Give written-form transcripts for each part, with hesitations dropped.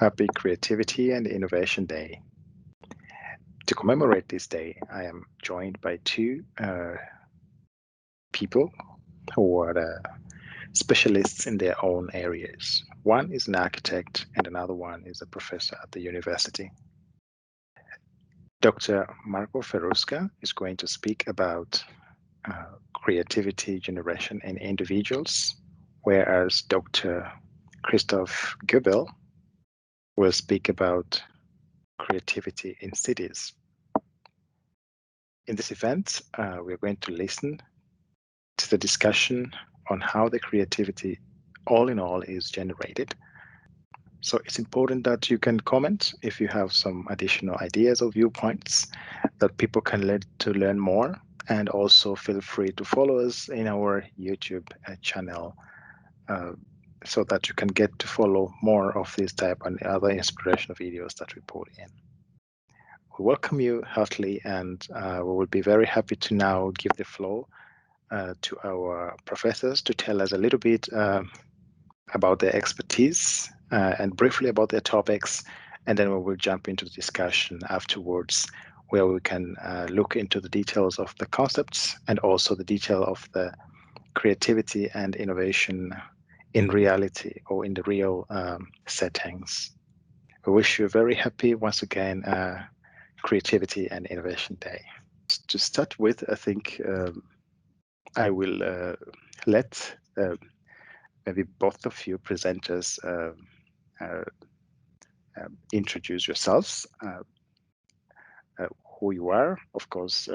Happy Creativity and Innovation Day. To commemorate this day, I am joined by two people who are specialists in their own areas. One is an architect and another one is a professor at the university. Dr. Marco Ferrusca is going to speak about creativity generation in individuals, whereas Dr. Christoph Goebel will speak about creativity in cities. In this event, we're going to listen to the discussion on how the creativity all in all is generated. So it's important that you can comment if you have some additional ideas or viewpoints that people can learn more, and also feel free to follow us in our YouTube channel so that you can get to follow more of this type and other inspirational videos that we put in. We welcome you heartily, and we will be very happy to now give the floor to our professors to tell us a little bit about their expertise and briefly about their topics, and then we will jump into the discussion afterwards where we can look into the details of the concepts and also the detail of the creativity and innovation in reality or in the real settings. We wish you a very happy, once again, Creativity and Innovation Day. To start with, I think I will let maybe both of you presenters introduce yourselves, who you are. Of course,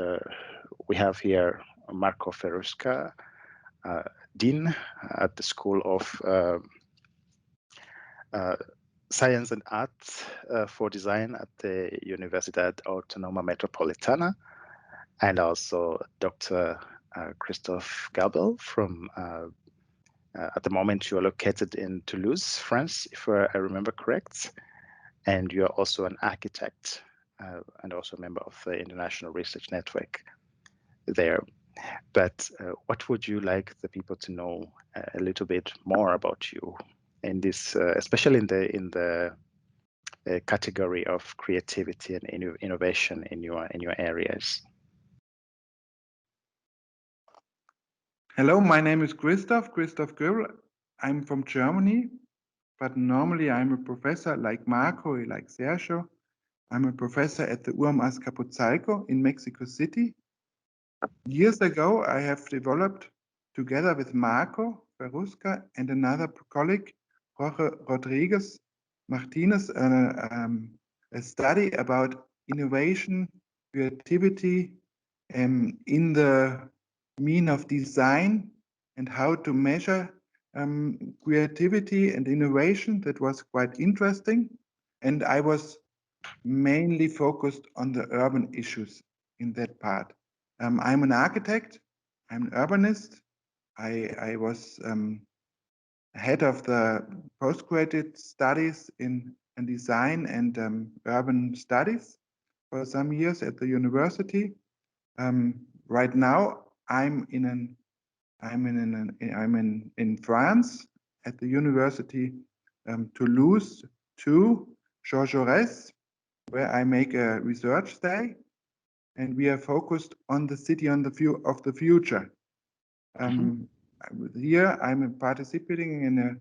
we have here Marco Ferrusca, Dean at the School of Science and Art for Design at the Universidad Autónoma Metropolitana, and also Dr. Christoph Goebel from, at the moment you are located in Toulouse, France, if I remember correct, and you are also an architect and also a member of the International Research Network there. But what would you like the people to know a little bit more about you in this, especially in the category of creativity and innovation in your areas? Hello, my name is Christoph Goebel. I'm from Germany, but normally I'm a professor like Marco, like Sergio. I'm a professor at the UAM Azcapotzalco in Mexico City. Years ago, I have developed, together with Marco Ferrusca and another colleague, Jorge Rodriguez Martinez, a study about innovation, creativity in the mean of design and how to measure creativity and innovation. That was quite interesting. And I was mainly focused on the urban issues in that part. I'm an architect, I'm an urbanist. I was head of the postgraduate studies in design and urban studies for some years at the university. Right now, I'm in France at the University Toulouse 2, Jean Jaurès, where I make a research stay, and we are focused on the city of the future. Here, I'm participating in a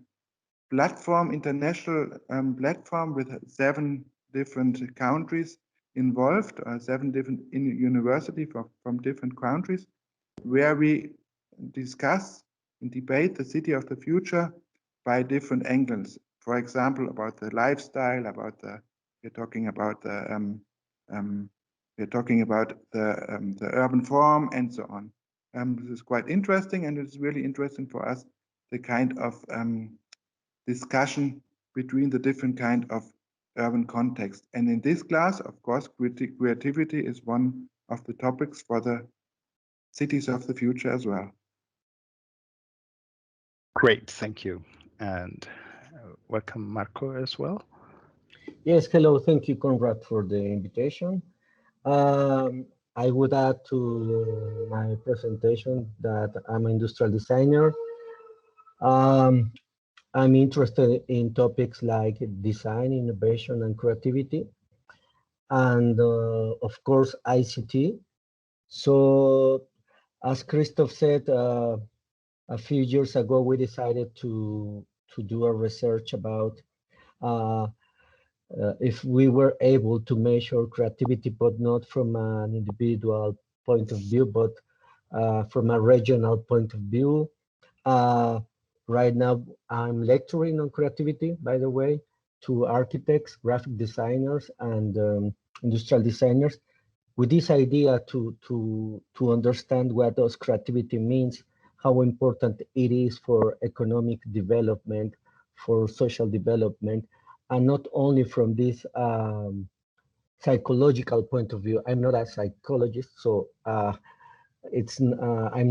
platform, international platform with 7 different countries involved, 7 different universities from different countries, where we discuss and debate the city of the future by different angles. For example, about the lifestyle, we're talking about the urban form, and so on. This is quite interesting, and it's really interesting for us, the kind of discussion between the different kind of urban context. And in this class, of course, creativity is one of the topics for the cities of the future as well. Great, thank you. And welcome, Marco, as well. Yes, hello. Thank you, Conrad, for the invitation. I would add to my presentation that I'm an industrial designer. I'm interested in topics like design, innovation, and creativity, and of course ICT. So, as Christoph said, a few years ago, we decided to do a research about uh, if we were able to measure creativity, but not from an individual point of view, but from a regional point of view. Uh, right now, I'm lecturing on creativity, by the way, to architects, graphic designers, and industrial designers, with this idea to understand what does creativity means, how important it is for economic development, for social development, and not only from this psychological point of view. I'm not a psychologist, so I'm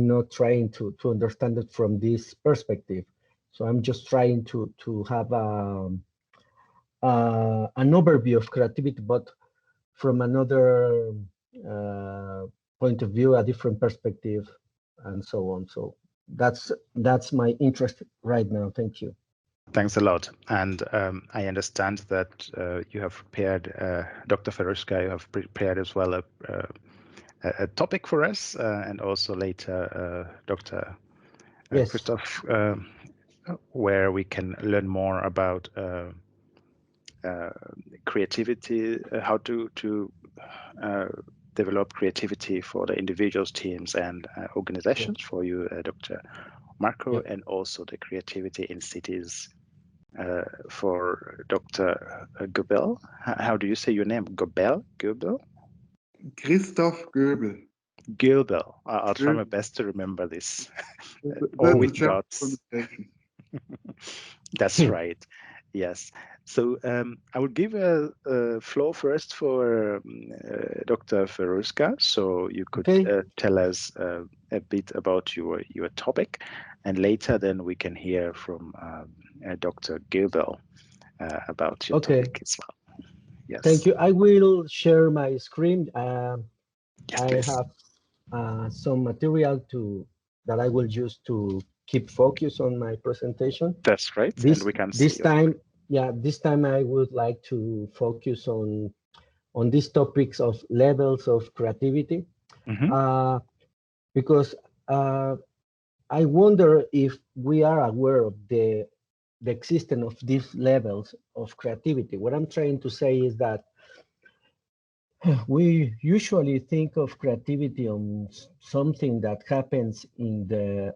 not trying to understand it from this perspective. So I'm just trying to have an overview of creativity, but from another uh, point of view, a different perspective, and so on. So that's my interest right now. Thank you. Thanks a lot. And I understand that you have prepared, Dr. Feruska, you have prepared as well a topic for us, and also later Dr. Yes. Christoph, where we can learn more about creativity, how to develop creativity for the individuals, teams, and organizations. Yeah. For you, Dr. Marco, Yeah. and also the creativity in cities for Dr. Gobel. How do you say your name? Gobel? Gobel? Christoph Goebel. Gilbel. I'll try my Goebel. best to remember this. All That's a with German dots. pronunciation. That's right. Yes. So I will give a floor first for Dr. Feruska. So you could Okay. tell us a bit about your topic, and later then we can hear from Dr. Gilbel about your Okay. topic as well. Thank Yes. you. I will share my screen. Yes, I please. have some material that I will use to keep focus on my presentation. That's right. And This we can see this your time, screen. yeah, this time I would like to focus on these topics of levels of creativity, Hmm. uh, because I wonder if we are aware of the existence of these levels of creativity. What I'm trying to say is that we usually think of creativity on something that happens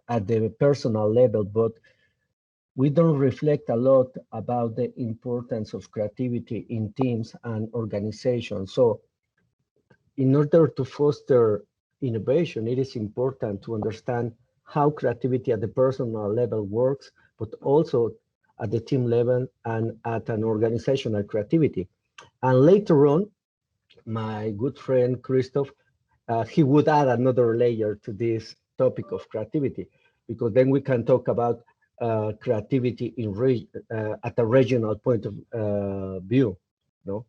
at the personal level, but we don't reflect a lot about the importance of creativity in teams and organizations. So in order to foster innovation, it is important to understand how creativity at the personal level works, but also at the team level and at an organizational creativity. And later on, my good friend Christoph, he would add another layer to this topic of creativity, because then we can talk about creativity at a regional point of view, no?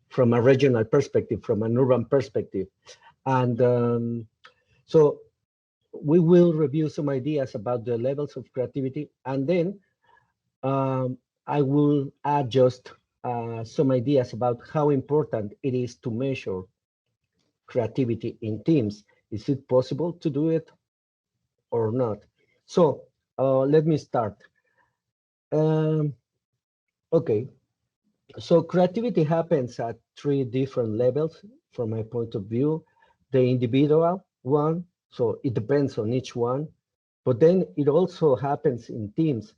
From a regional perspective, from an urban perspective. And so we will review some ideas about the levels of creativity, and then I will add just some ideas about how important it is to measure creativity in teams. Is it possible to do it or not? So let me start. Um, okay, so creativity happens at three different levels from my point of view. The individual one, so it depends on each one, but then it also happens in teams.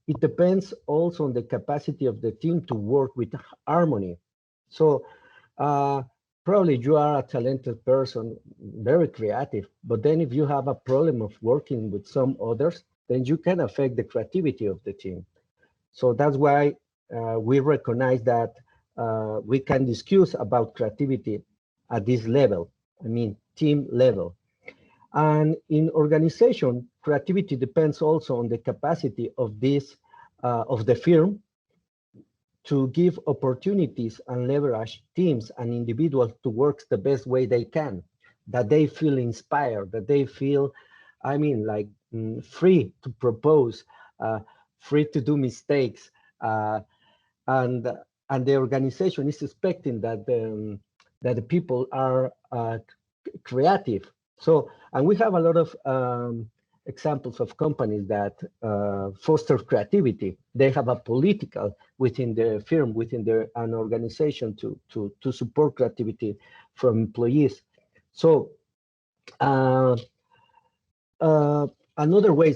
It depends also on the capacity of the team to work with harmony. So uh, probably you are a talented person, very creative, but then if you have a problem of working with some others, then you can affect the creativity of the team. So that's why we recognize that we can discuss about creativity at this level, I mean, team level. And in organization, creativity depends also on the capacity of of the firm to give opportunities and leverage teams and individuals to work the best way they can, that they feel inspired, that they feel, I mean, like free to propose, uh, free to do mistakes, and and the organization is expecting that that the people are creative. So, and we have a lot of examples of companies that foster creativity. They have a political within the firm, within an organization to support creativity from employees. So another way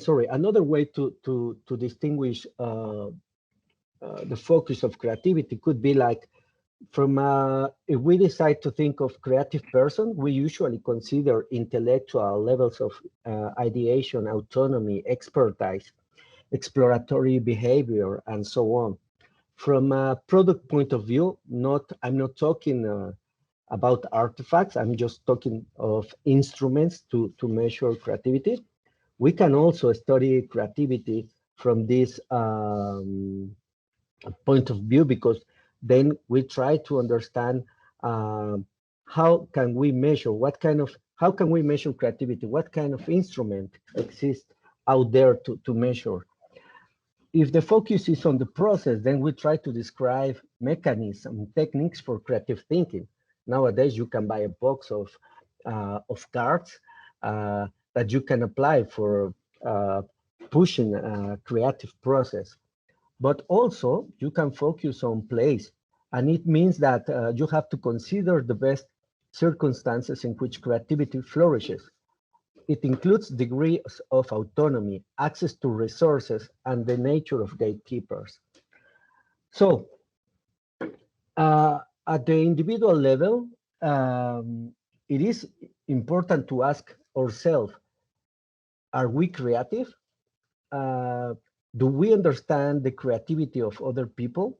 to distinguish the focus of creativity could be like from if we decide to think of creative person, we usually consider intellectual levels of ideation, autonomy, expertise, exploratory behavior, and so on. From a product point of view, I'm not talking about artifacts. I'm just talking of instruments to measure creativity. We can also study creativity from this point of view, because then we try to understand how can we measure how can we measure creativity, what kind of instrument exists out there to measure. If the focus is on the process, then we try to describe mechanisms, techniques for creative thinking. Nowadays, you can buy a box of cards that you can apply for pushing a creative process. But also, you can focus on place, and it means that you have to consider the best circumstances in which creativity flourishes. It includes degrees of autonomy, access to resources, and the nature of gatekeepers. So, at the individual level, it is important to ask ourselves, are we creative? Do we understand the creativity of other people?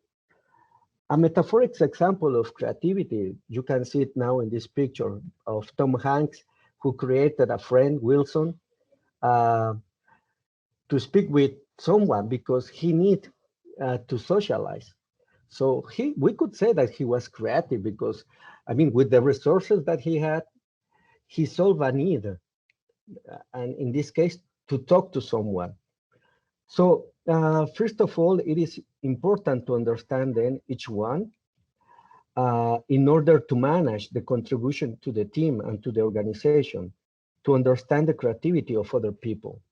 A metaphoric example of creativity, you can see it now in this picture of Tom Hanks, who created a friend, Wilson, to speak with someone because he need to socialize. So we could say that he was creative because, I mean, with the resources that he had, he solved a need, and in this case, to talk to someone. So first of all, it is important to understand then each one in order to manage the contribution to the team and to the organization, to understand the creativity of other people.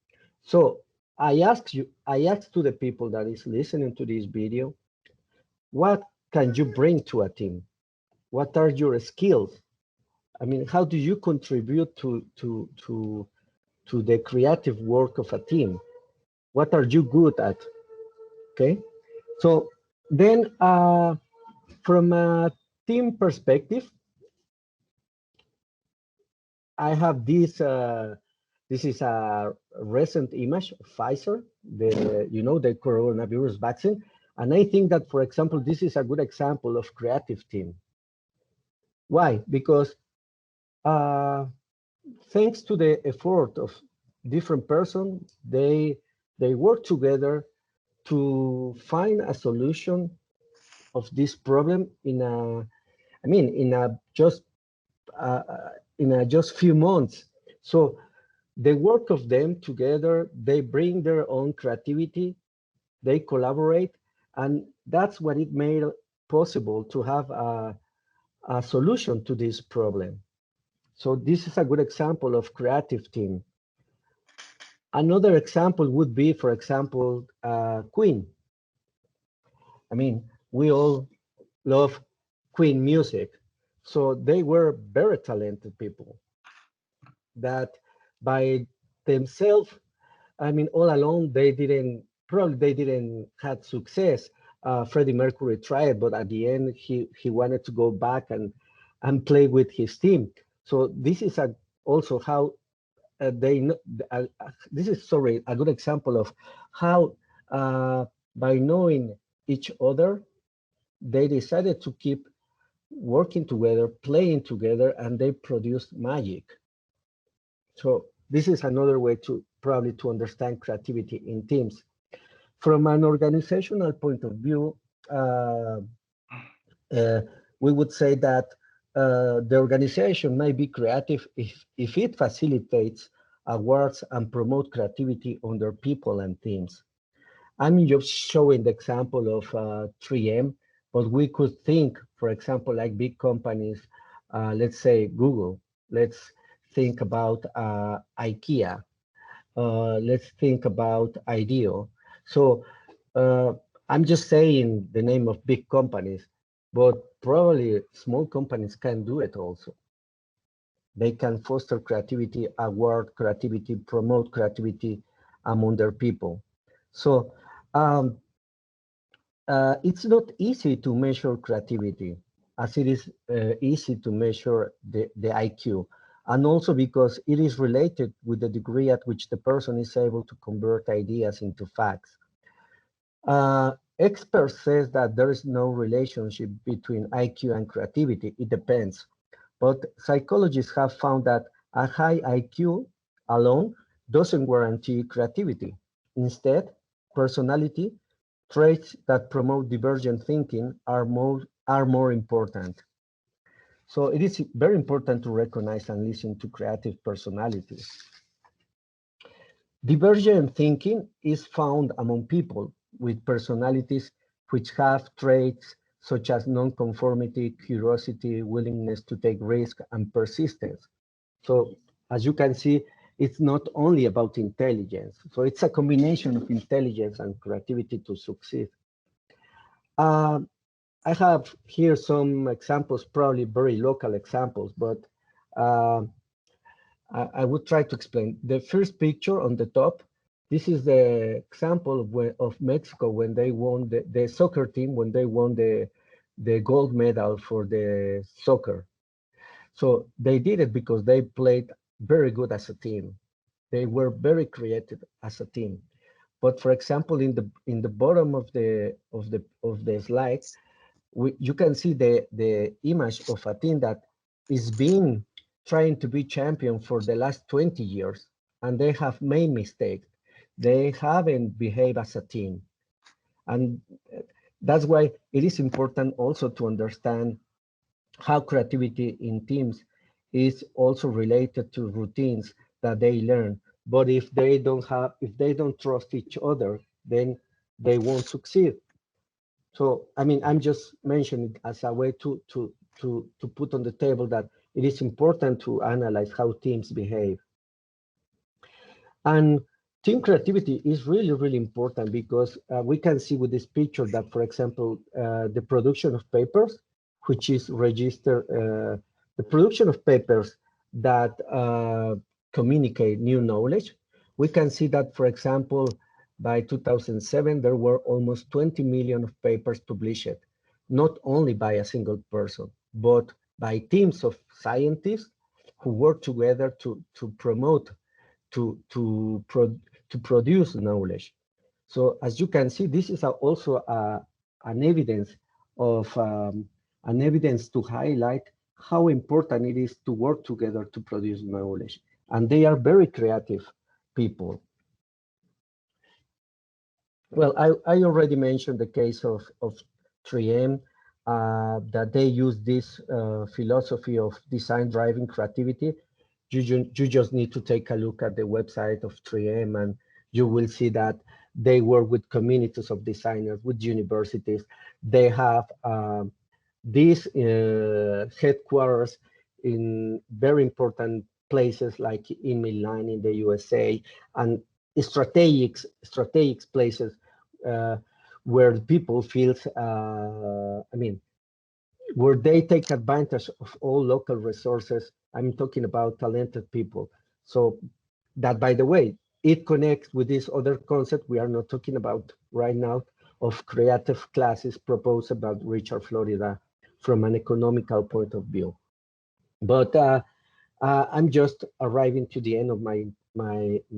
So I ask to the people that is listening to this video, what can you bring to a team? What are your skills? I mean, how do you contribute to the creative work of a team? What are you good at? Okay, so then from a team perspective, I have this. This is a recent image of Pfizer, the coronavirus vaccine, and I think that, for example, this is a good example of creative team. Why? Because thanks to the effort of different persons, they work together to find a solution of this problem in just few months. So the work of them together, they bring their own creativity, they collaborate, and that's what it made possible to have a solution to this problem. So this is a good example of creative team. Another example would be, for example, Queen. I mean, we all love Queen music. So they were very talented people that by themselves, I mean, all alone, they didn't had success. Freddie Mercury tried, but at the end, he wanted to go back and play with his team. So this is also how this is a good example of how by knowing each other, they decided to keep working together, playing together, and they produced magic. So this is another way to probably to understand creativity in teams. From an organizational point of view, we would say that the organization may be creative if it facilitates awards and promote creativity under people and teams. I'm just showing the example of 3M, but we could think, for example, like big companies, let's say Google. Let's think about IKEA. Let's think about IDEO. So uh, I'm just saying the name of big companies, but probably small companies can do it also. They can foster creativity, award creativity, promote creativity among their people. So um, it's not easy to measure creativity as it is easy to measure the IQ. And also because it is related with the degree at which the person is able to convert ideas into facts. Experts says that there is no relationship between IQ and creativity. It depends. But psychologists have found that a high IQ alone doesn't guarantee creativity. Instead, personality traits that promote divergent thinking are more important. So it is very important to recognize and listen to creative personalities. Divergent thinking is found among people with personalities which have traits such as nonconformity, curiosity, willingness to take risk, and persistence. So as you can see, it's not only about intelligence. So it's a combination of intelligence and creativity to succeed. Uh, I have here some examples, probably very local examples, but uh, I would try to explain. The first picture on the top, this is the example of Mexico when they won the soccer team, when they won the gold medal for the soccer. So they did it because they played very good as a team. They were very creative as a team. But for example, in the bottom of the slide, you can see the image of a team that is being trying to be champion for the last 20 years, and they have made mistakes. They haven't behaved as a team. And that's why it is important also to understand how creativity in teams is also related to routines that they learn. But if they don't trust each other, then they won't succeed. So, I mean, I'm just mentioning it as a way to put on the table that it is important to analyze how teams behave. And team creativity is really, really important because we can see with this picture that, for example, the production of papers, which is registered, the production of papers that communicate new knowledge, we can see that, for example, by 2007, there were almost 20 million of papers published, not only by a single person, but by teams of scientists who work together to promote to to pro, to produce knowledge. So as you can see, this is also an evidence of an evidence to highlight how important it is to work together to produce knowledge. And they are very creative people. Well, I already mentioned the case of 3M, that they use this philosophy of design driving creativity. You just need to take a look at the website of 3M and you will see that they work with communities of designers, with universities. They have these headquarters in very important places like in Milan in the USA and strategic places uh, where people feel, I mean, where they take advantage of all local resources. I'm talking about talented people. So that, by the way, it connects with this other concept we are not talking about right now of creative classes proposed about Richard Florida from an economical point of view. But I'm just arriving to the end of my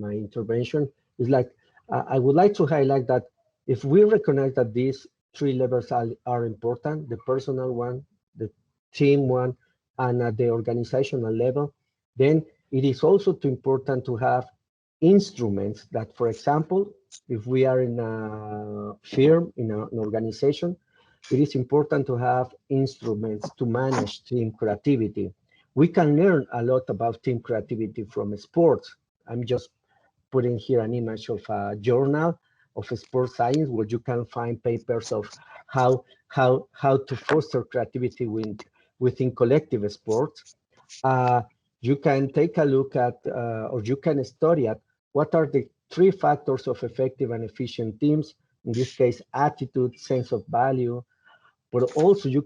intervention. It's like I would like to highlight that if we recognize that these three levels are important, the personal one, the team one, and at the organizational level, then it is also too important to have instruments that, for example, if we are in a firm, in an organization, it is important to have instruments to manage team creativity. We can learn a lot about team creativity from sports. I'm just putting here an image of a journal sports science, where you can find papers of how to foster creativity within collective sports. You can take a look at, or you can study at, what are the 3 factors of effective and efficient teams. In this case, attitude, sense of value, but also you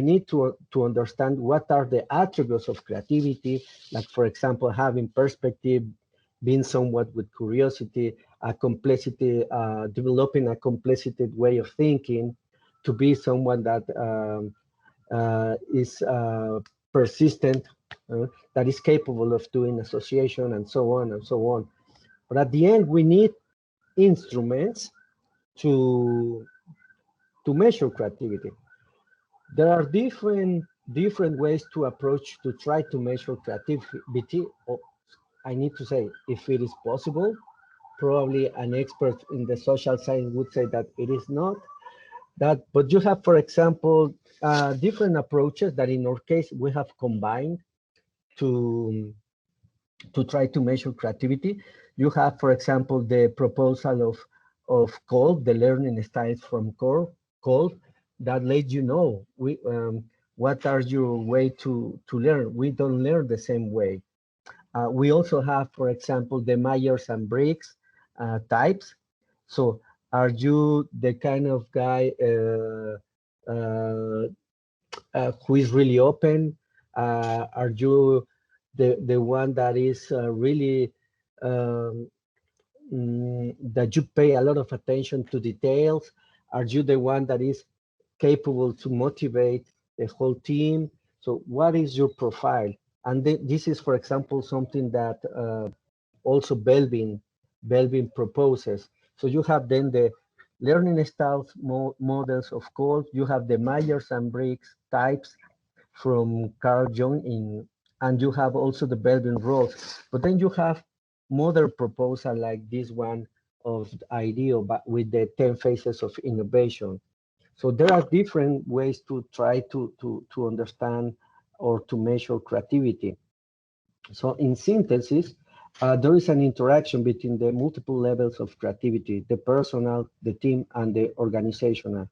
need to understand what are the attributes of creativity, like, for example, having perspective, being somewhat with curiosity, a complexity, developing a complexity way of thinking, to be someone that is persistent, that is capable of doing association, and so on and so on. But at the end, we need instruments to measure creativity. There are different ways to approach to try to measure creativity. I need to say, if it is possible, probably an expert in the social science would say that it is not that, but you have, for example, different approaches that in our case we have combined to try to measure creativity. You have, for example, the proposal of Kolb, the learning styles from Kolb, that lets you know what are your way to learn. We don't learn the same way. We also have, for example, the Myers and Briggs types. So are you the kind of guy who is really open? Are you the one that is really that you pay a lot of attention to details? Are you the one that is capable to motivate the whole team? So what is your profile? And this is, for example, something that also Belvin proposes. So you have then the learning styles models of Kolb. You have the Myers and Briggs types from Carl Jung, and you have also the Belvin roles. But then you have modern proposal like this one of IDEO, but with the 10 phases of innovation. So there are different ways to try to understand or to measure creativity. So in synthesis, there is an interaction between the multiple levels of creativity, the personal, the team, and the organizational.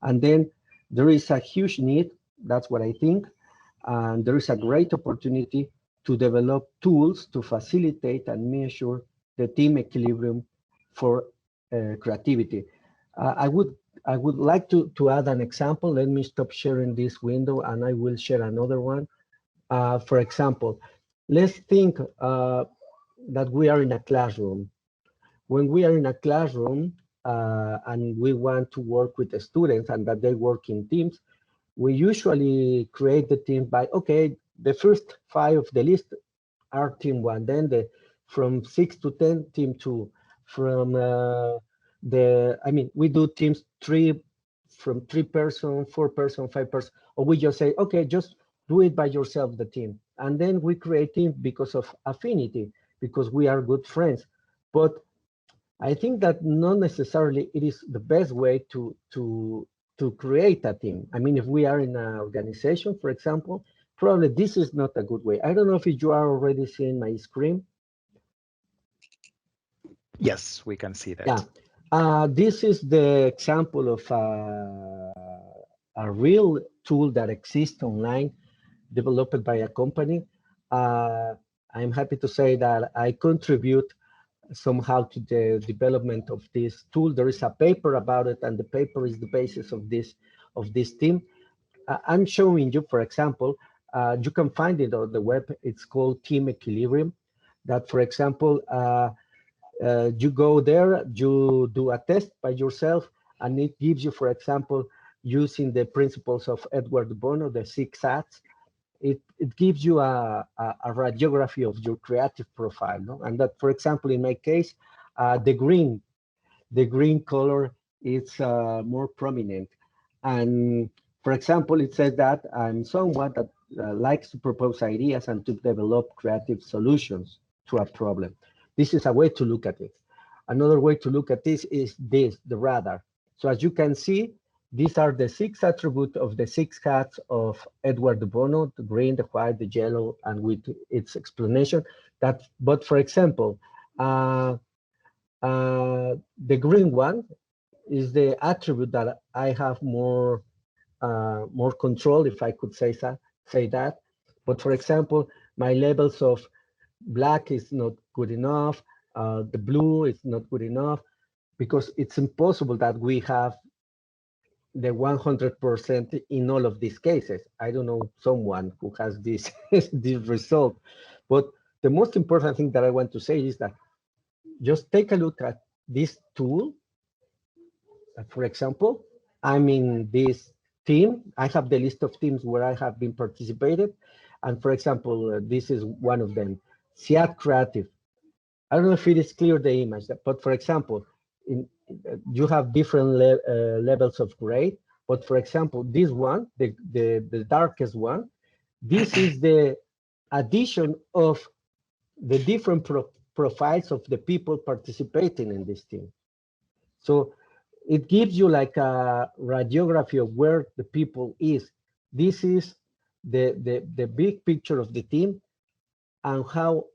And then there is a huge need, that's what I think, and there is a great opportunity to develop tools to facilitate and measure the team equilibrium for creativity. I would like to add an example. Let me stop sharing this window and I will share another one. For example, let's think that we are in a classroom. When we are in a classroom and we want to work with the students and that they work in teams, we usually create the team by, okay, the first 5 of the list are team 1, then from 6 to 10, team 2, from we do teams 3, from 3 person, 4 person, 5 person, or we just say, okay, just do it by yourself, the team. And then we create team because of affinity, because we are good friends. But I think that not necessarily it is the best way to create a team. I mean, if we are in an organization, for example, probably this is not a good way. I don't know if you are already seeing my screen. Yes, we can see that. Yeah. This is the example of a real tool that exists online, developed by a company. I'm happy to say that I contribute somehow to the development of this tool. There is a paper about it, and the paper is the basis of this team. I'm showing you, for example, you can find it on the web. It's called Team Equilibrium. That, for example, you go there, you do a test by yourself, and it gives you, for example, using the principles of Edward Bono, the 6 acts, it gives you a radiography of your creative profile, no? And that, for example, in my case, the green color is more prominent. And for example, it says that I'm someone that likes to propose ideas and to develop creative solutions to a problem. This is a way to look at it. Another way to look at this is the radar. So as you can see, these are the 6 attributes of the 6 hats of Edward de Bono: the green, the white, the yellow, and with its explanation. But for example, The green one is the attribute that I have more control, if I could say that. But for example, my levels of black is not good enough. The blue is not good enough, because it's impossible that we have the 100% in all of these cases. I don't know someone who has this this result, but the most important thing that I want to say is that just take a look at this tool. For example, I'm in this team. I have the list of teams where I have been participated, and for example, this is one of them, SIAD Creative. I don't know if it is clear the image, but for example, you have different levels of grade. But for example, this one, the darkest one, this is the addition of the different profiles of the people participating in this team. So it gives you like a radiography of where the people is. This is the big picture of the team and how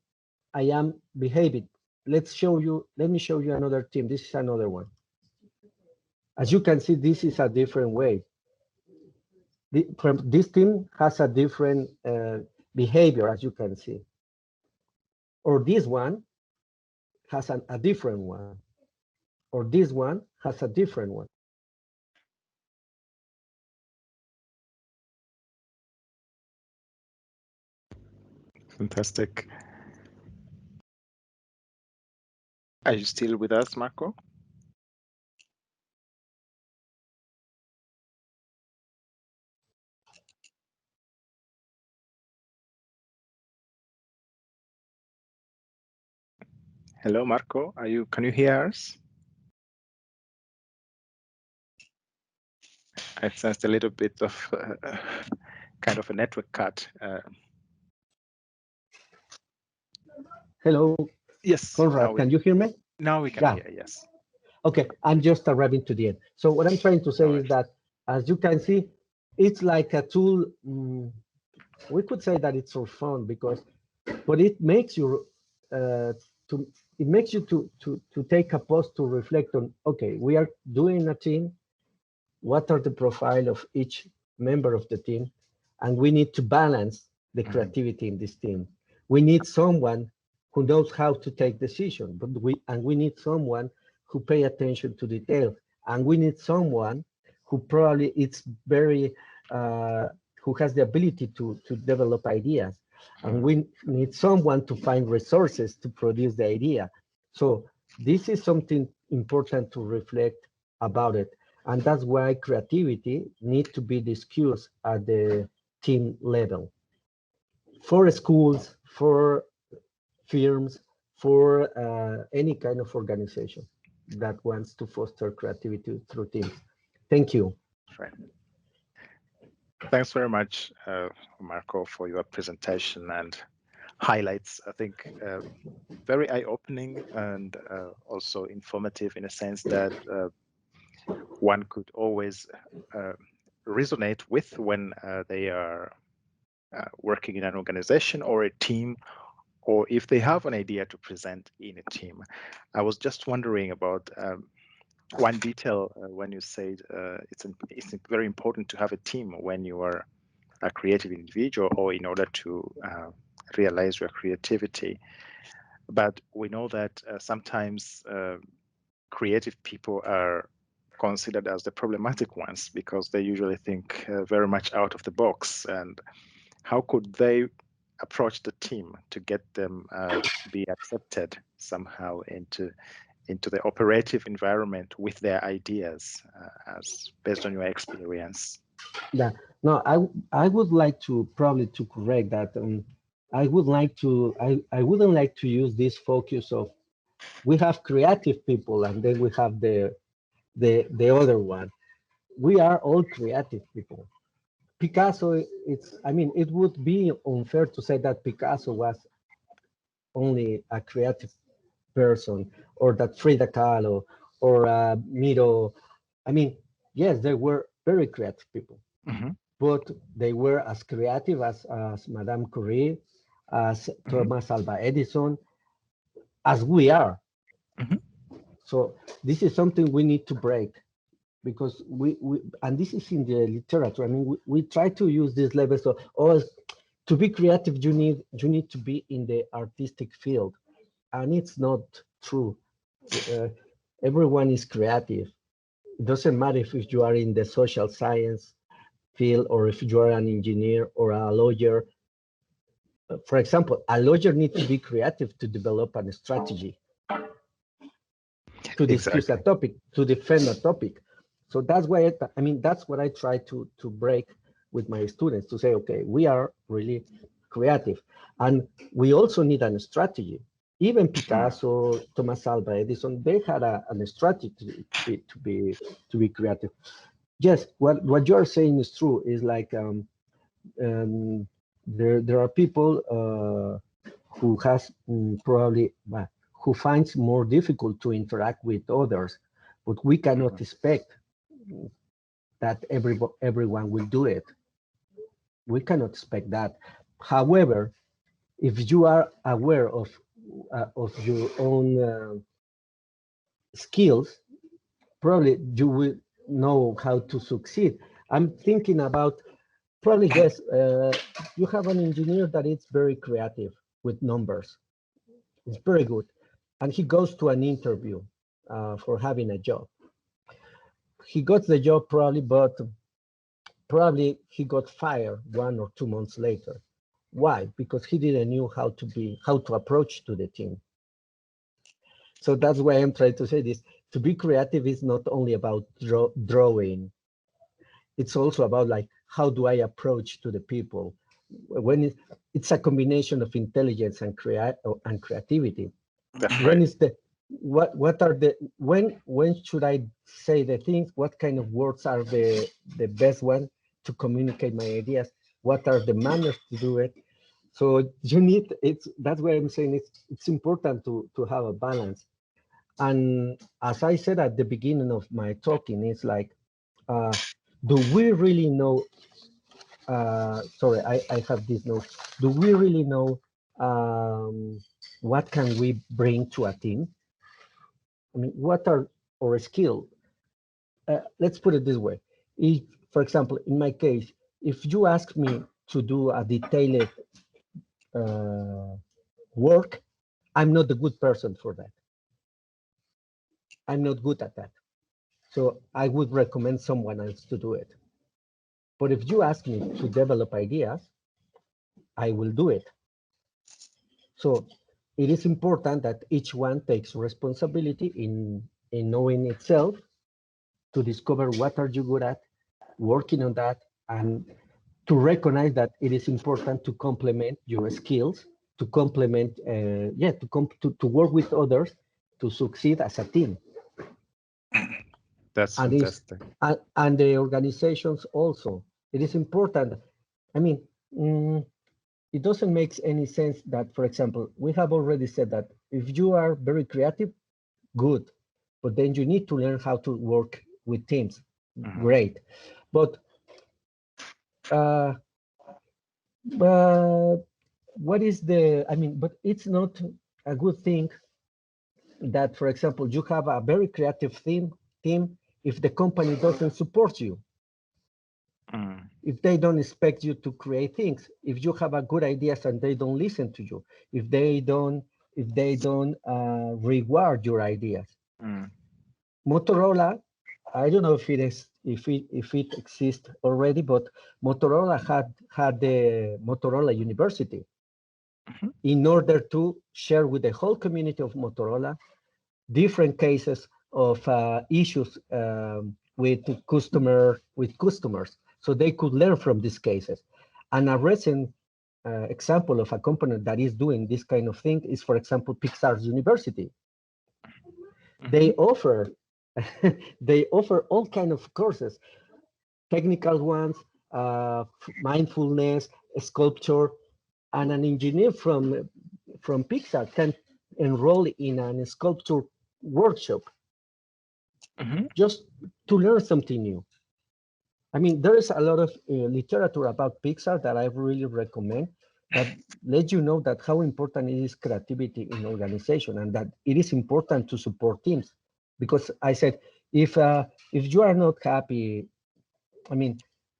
I am behaving. Let me show you another team. This is another one. As you can see, this is a different way. This team has a different behavior, as you can see. Or this one has a different one. Or this one has a different one. Fantastic. Are you still with us, Marco? Hello, Marco. Can you hear us? I sensed a little bit of kind of a network cut. Hello. Yes. Conrad, can you hear me? Now we can hear, yes. Okay, I'm just arriving to the end. So what I'm trying to say is that, as you can see, it's like a tool. We could say that it's for fun but it makes you to take a pause to reflect on. Okay, we are doing a team. What are the profile of each member of the team, and we need to balance the creativity in this team. We need someone who knows how to take decisions, but we need someone who pay attention to detail, and we need someone who probably it's very who has the ability to develop ideas, and we need someone to find resources to produce the idea. So this is something important to reflect about it, and that's why creativity needs to be discussed at the team level. For schools, for firms, for any kind of organization that wants to foster creativity through teams. Thank you. Right. Thanks very much, Marco, for your presentation and highlights. I think very eye-opening and also informative in a sense that one could always resonate with when they are working in an organization or a team, or if they have an idea to present in a team. I was just wondering about one detail when you said it's very important to have a team when you are a creative individual or in order to realize your creativity. But we know that sometimes creative people are considered as the problematic ones because they usually think very much out of the box. And how could they approach the team to get them be accepted somehow into the operative environment with their ideas, as based on your experience? Yeah, no, I would like to probably to correct that. I wouldn't like to use this focus of we have creative people and then we have the other one. We are all creative people. Picasso, it would be unfair to say that Picasso was only a creative person, or that Frida Kahlo or Miro. Yes, they were very creative people, but they were as creative as Madame Curie, as Thomas Alva Edison, as we are. So this is something we need to break, because we and this is in the literature. I mean, we try to use these levels of, oh, to be creative, you need to be in the artistic field, and it's not true. Everyone is creative. It doesn't matter if you are in the social science field or if you are an engineer or a lawyer. For example, a lawyer needs to be creative to develop a strategy, to discuss a topic, to defend a topic. So that's why I mean, that's what I try to break with my students, to say, okay, we are really creative, and we also need a strategy. Even Picasso, Thomas Alva Edison, they had a strategy to be creative. Yes, what you are saying is true. Is like there are people who has probably who finds more difficult to interact with others, but we cannot expect that everyone will do it. We cannot expect that. However, if you are aware of your own skills, probably you will know how to succeed. I'm thinking about, probably, yes, you have an engineer that is very creative with numbers. It's very good. And he goes to an interview for having a job. He got the job probably, but probably he got fired 1 or 2 months later. Why? Because he didn't know how to approach to the team. So that's why I'm trying to say this. To be creative is not only about drawing. It's also about, like, how do I approach to the people? When it's a combination of intelligence and creativity. That's When right. is the what are the when should I say the things? What kind of words are the best one to communicate my ideas? What are the manners to do it? So you need, that's why I'm saying it's important to have a balance. And as I said at the beginning of my talking, it's like, do we really know? Sorry, I have this note. Do we really know what can we bring to a team? I mean, what are our skills? Let's put it this way. If, for example, in my case, if you ask me to do a detailed work, I'm not the good person for that. I'm not good at that. So I would recommend someone else to do it. But if you ask me to develop ideas, I will do it. So it is important that each one takes responsibility in knowing itself, to discover what are you good at, working on that, and to recognize that it is important to complement your skills, to complement, to work with others to succeed as a team. That's And is fantastic. and the organizations also. It is important. I mean, it doesn't make any sense that, for example, we have already said that if you are very creative, good, but then you need to learn how to work with teams. Great, but what is the? I mean, but it's not a good thing that, for example, you have a very creative team if the company doesn't support you, if they don't expect you to create things, if you have a good ideas and they don't listen to you, if they don't reward your ideas. Motorola, I don't know if it exists already, but Motorola had the Motorola University in order to share with the whole community of Motorola different cases of issues with customers, so they could learn from these cases. And a recent example of a company that is doing this kind of thing is, for example, Pixar's University. They offer all kind of courses, technical ones, mindfulness, sculpture, and an engineer from Pixar can enroll in a sculpture workshop just to learn something new. I mean, there is a lot of literature about Pixar that I really recommend, that let you know that how important it is creativity in organization, and that it is important to support teams. because I said if you are not happy, I mean,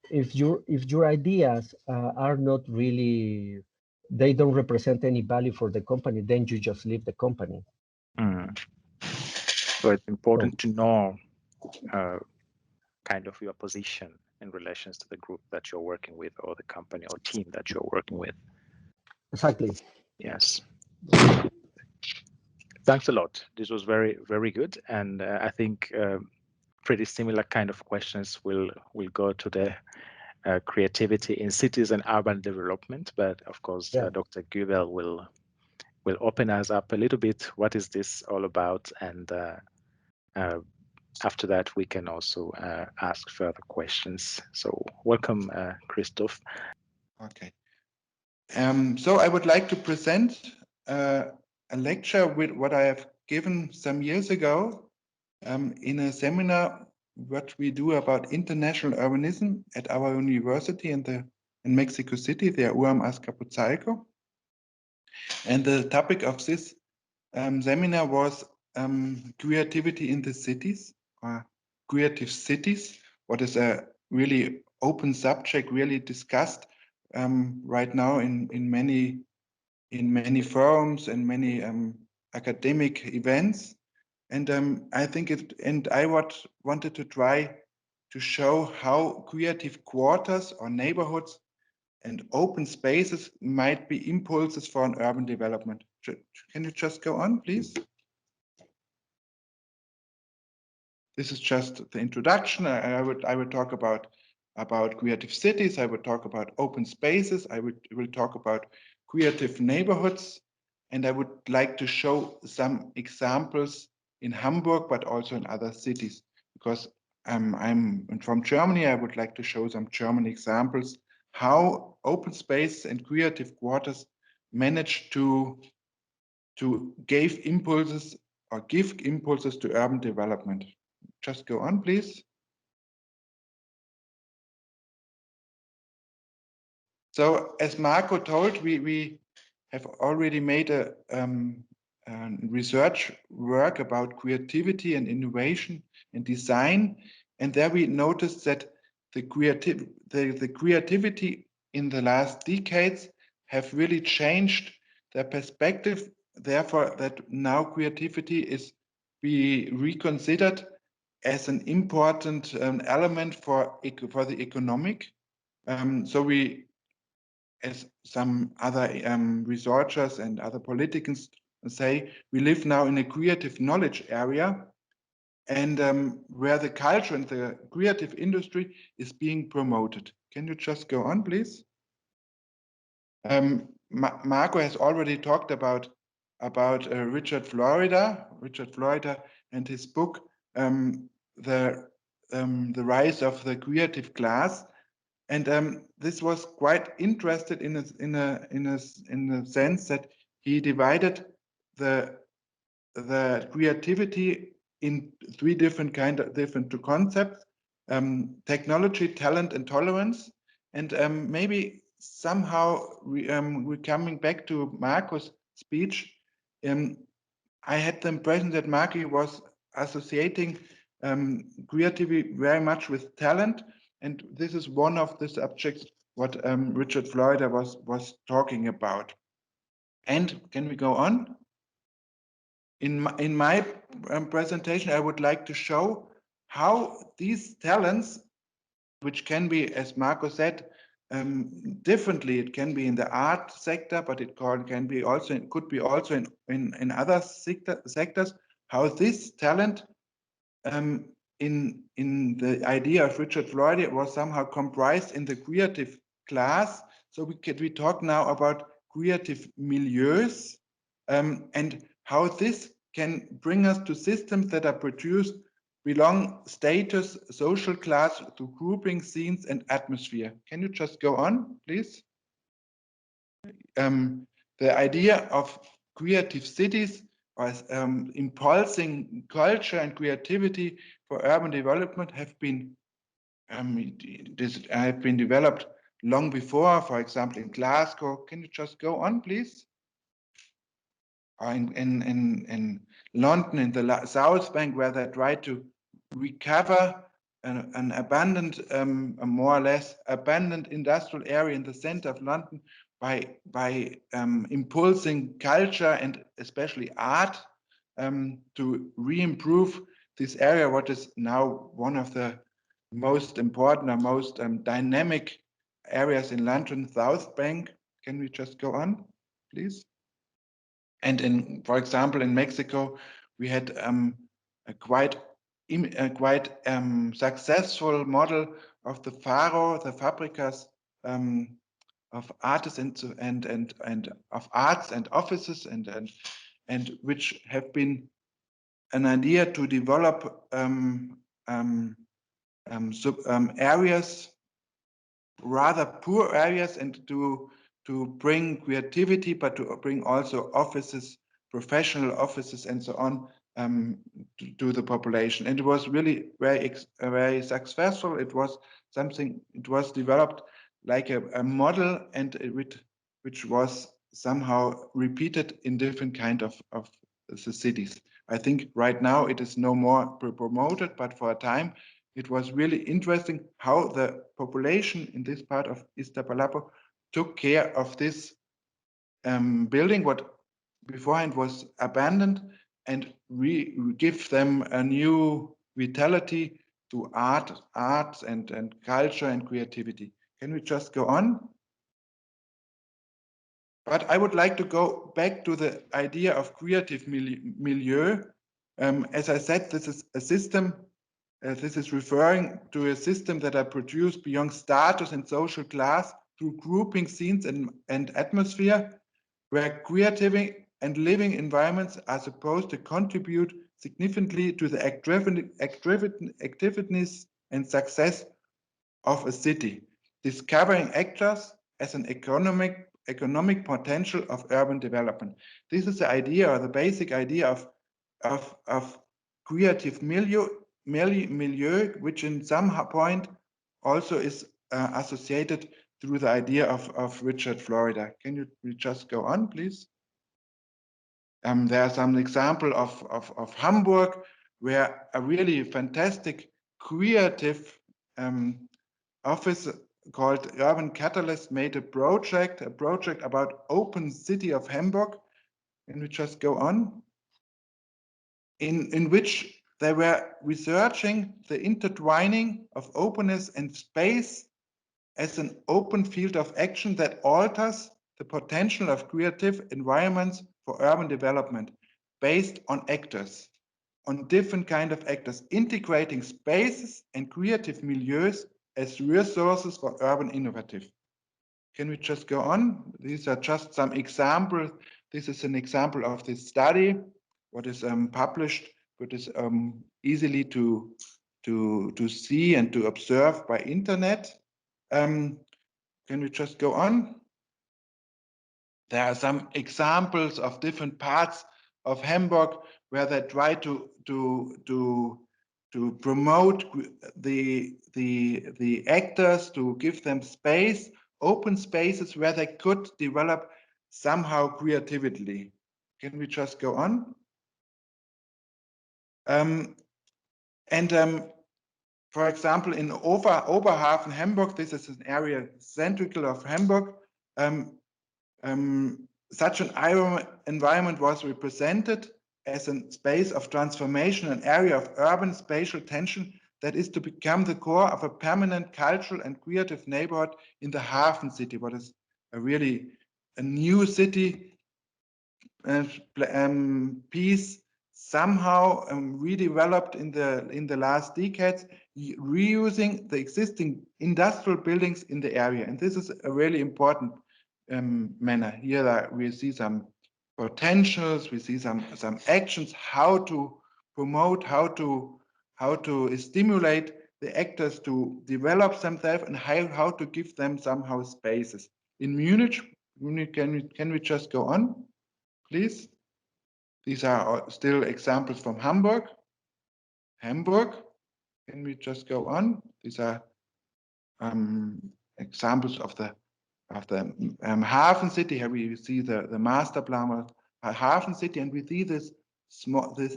if your ideas are not really, they don't represent any value for the company, then you just leave the company. Mm. So it's So important to know kind of your position in relations to the group that you're working with, or the company or team that you're working with. exactly. Yes. Thanks a lot. This was very, very good. And I think pretty similar kind of questions will go to the creativity in cities and urban development. But of course, Yeah. Dr. Gübel will open us up a little bit. What is this all about? And after that, we can also ask further questions. So welcome, Christoph. Okay. So I would like to present a lecture with what I have given some years ago in a seminar what we do about international urbanism at our university in Mexico City, the UAM Azcapotzalco. And the topic of this seminar was creativity in the cities, or creative cities, what is a really open subject, really discussed right now in many forums and many academic events. And I think I wanted to try to show how creative quarters or neighborhoods and open spaces might be impulses for an urban development. Can you just go on, please? This is just the introduction. I would talk about creative cities. I would talk about open spaces. Will talk about creative neighborhoods, and I would like to show some examples in Hamburg, but also in other cities. Because I'm from Germany, I would like to show some German examples how open space and creative quarters manage to give impulses to urban development. Just go on, please. So as Marco told, we have already made a research work about creativity and innovation and design. And there we noticed that the creativity in the last decades have really changed their perspective. Therefore, that now creativity is be reconsidered as an important element for the economic. So we, as some other researchers and other politicians say, we live now in a creative knowledge area, and where the culture and the creative industry is being promoted. Can you just go on, please? Marco has already talked about Richard Florida and his book, the rise of the creative class. And this was quite interested in the sense that he divided the creativity in three different concepts: technology, talent, and tolerance. And maybe somehow we're coming back to Marco's speech. I had the impression that Marco was associating creativity very much with talent, and this is one of the subjects what Richard Florida was talking about. And can we go on? In my presentation, I would like to show how these talents, which can be, as Marco said, differently. It can be in the art sector, but it could be also in other sectors. How this talent, in the idea of Richard Florida, was somehow comprised in the creative class. So we talk now about creative milieus, and how this can bring us to systems that are produced belong status, social class to grouping, scenes, and atmosphere. Can you just go on, please? The idea of creative cities as impulsing culture and creativity for urban development have been developed long before, for example, in Glasgow. Can you just go on, please? or in London, in the South Bank, where they tried to recover an abandoned, a more or less abandoned industrial area in the center of London by impulsing culture and especially art to re-improve this area, what is now one of the most important or most dynamic areas in London, South Bank. Can we just go on, please? And for example, in Mexico, we had a quite successful model of the Faro, the Fabricas of artisans and of arts and offices and which have been an idea to develop areas, rather poor areas, and to bring creativity, but to bring also offices, professional offices, and so on to the population. And it was really very successful. It was something. It was developed like a model, and which was somehow repeated in different kind of the cities. I think right now it is no more promoted, but for a time it was really interesting how the population in this part of Iztapalapa took care of this building, what beforehand was abandoned, and give them a new vitality to arts and culture and creativity. Can we just go on? But I would like to go back to the idea of creative milieu. As I said, this is a system. This is referring to a system that are produced beyond status and social class through grouping scenes and atmosphere, where creative and living environments are supposed to contribute significantly to the activeness and success of a city, discovering actors as an economic potential of urban development. This is the idea, or the basic idea of creative milieu, which in some point also is associated through the idea of Richard Florida. Can you just go on, please? There are some example of Hamburg, where a really fantastic creative office called Urban Catalyst made a project about open city of Hamburg. Can we just go on? In which they were researching the intertwining of openness and space as an open field of action that alters the potential of creative environments for urban development based on actors, on different kind of actors, integrating spaces and creative milieus as resources for urban innovative. Can we just go on? These are just some examples. This is an example of this study, what is published, what is easily to see and to observe by internet. Can we just go on? There are some examples of different parts of Hamburg where they try to promote the actors, to give them space, open spaces where they could develop somehow creatively. Can we just go on? For example, in Oberhafen, Hamburg, this is an area central of Hamburg. Such an environment was represented as a space of transformation, an area of urban spatial tension that is to become the core of a permanent cultural and creative neighborhood in the Hafen city, what is a really a new city piece, somehow redeveloped in the last decades, reusing the existing industrial buildings in the area. And this is a really important manner. Here we see some potentials, we see some actions, how to promote, how to stimulate the actors to develop themselves, and how to give them somehow spaces. In Munich, can we just go on, please? These are still examples from Hamburg. Can we just go on? These are examples of the Hafen city. Here we see the master plan of Hafen city, and we see this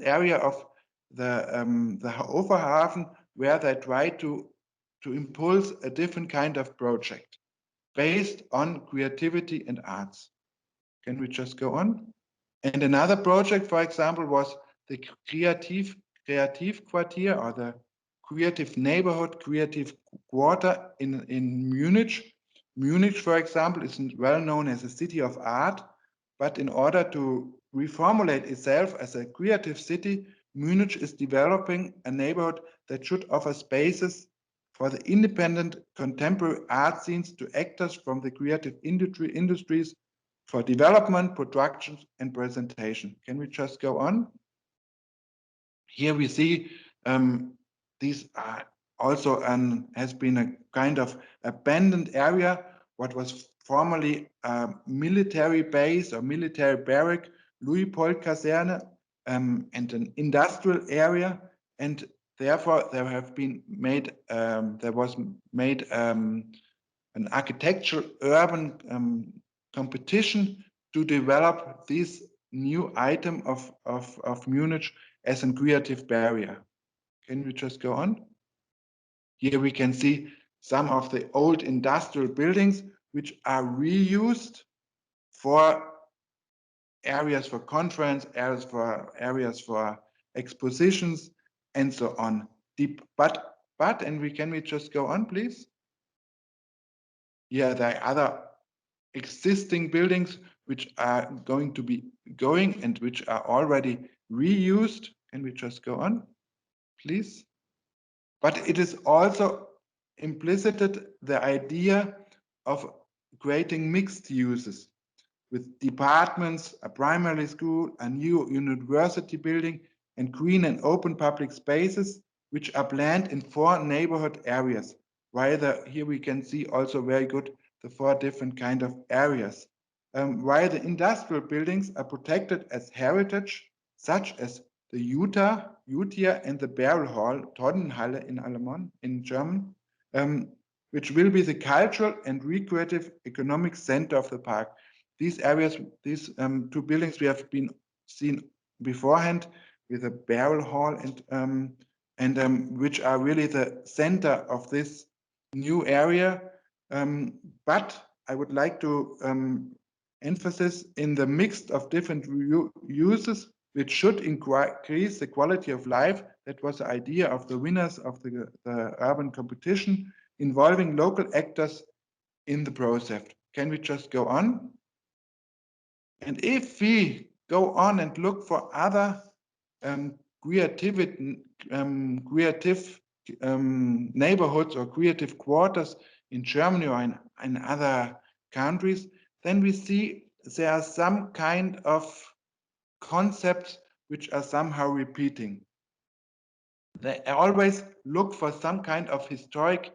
area of the Overhafen where they try to impulse a different kind of project based on creativity and arts. Can we just go on? And another project, for example, was the Creative Quartier, or the Creative Neighborhood, Creative Quarter in Munich. Munich, for example, is well known as a city of art, but in order to reformulate itself as a creative city, Munich is developing a neighborhood that should offer spaces for the independent contemporary art scenes to actors from the creative industries for development, production, and presentation. Can we just go on? Here we see these are also has been a kind of abandoned area, what was formerly a military base or military barrack, Luitpold Kaserne, and an industrial area, and therefore there have been made there was made an architectural urban competition to develop this new item of Munich as a creative barrier. Can we just go on? Here we can see some of the old industrial buildings which are reused for areas for conference, areas for expositions, and so on. And we just go on, please? Yeah, there are other existing buildings which are going to be going and which are already reused. Can we just go on, please? But it is also implicated the idea of creating mixed uses with departments, a primary school, a new university building, and green and open public spaces, which are planned in 4 neighborhood areas. While here we can see also very good the 4 different kind of areas. While the industrial buildings are protected as heritage, such as the Utia and the Barrel Hall, Tonnenhalle in Alemán, in German, which will be the cultural and recreative economic center of the park. These areas, these 2 buildings we have been seen beforehand with the Barrel Hall and which are really the center of this new area. But I would like to emphasize in the mix of different uses, which should increase the quality of life. That was the idea of the winners of the urban competition, involving local actors in the process. Can we just go on? And if we go on and look for other creative neighborhoods or creative quarters in Germany or in other countries, then we see there are some kind of concepts which are somehow repeating. They always look for some kind of historic,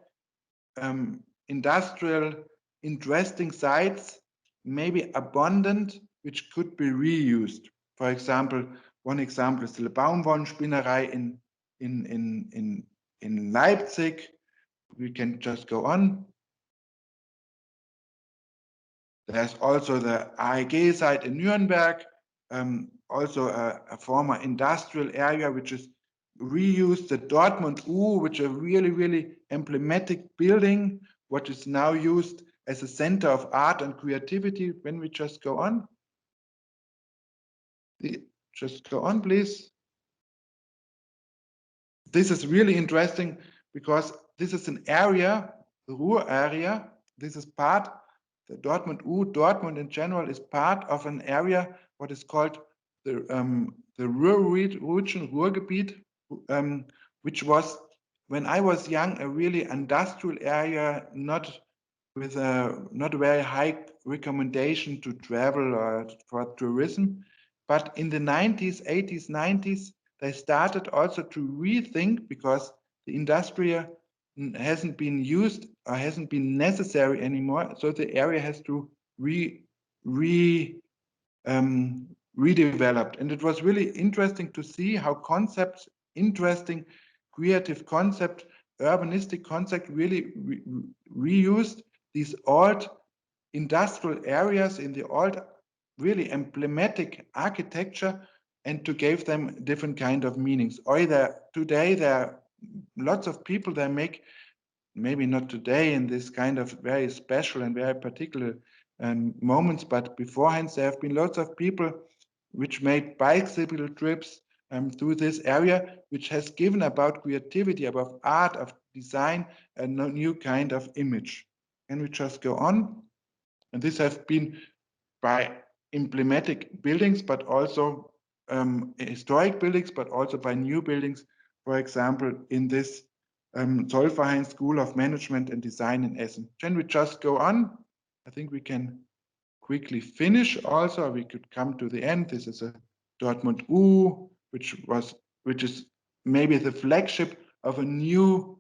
industrial, interesting sites, maybe abundant, which could be reused. For example, one example is the Baumwollspinnerei in Leipzig. We can just go on. There's also the AEG site in Nuremberg, also a former industrial area which is reused. The Dortmund U, which is a really, really emblematic building, what is now used as a center of art and creativity. When we just go on. Just go on, please. This is really interesting because this is an area, the Ruhr area. This is part, the Dortmund U, Dortmund in general is part of an area, what is called the Ruhr region, Ruhrgebiet, which was, when I was young, a really industrial area, not with a not very high recommendation to travel or for tourism. But in the 90s, 80s, 90s, they started also to rethink, because the industry hasn't been used or hasn't been necessary anymore. So the area has to redeveloped. And it was really interesting to see how concepts, interesting, creative concept, urbanistic concept really reused these old industrial areas in the old really emblematic architecture and to give them different kind of meanings. Today there are lots of people that make, maybe not today in this kind of very special and very particular moments, but beforehand there have been lots of people which made bicycle trips through this area, which has given about creativity, about art, of design, a new kind of image. Can we just go on? And this has been by emblematic buildings, but also historic buildings, but also by new buildings. For example, in this Zollverein School of Management and Design in Essen. Can we just go on? I think we can quickly finish also. We could come to the end. This is a Dortmund U, which is maybe the flagship of a new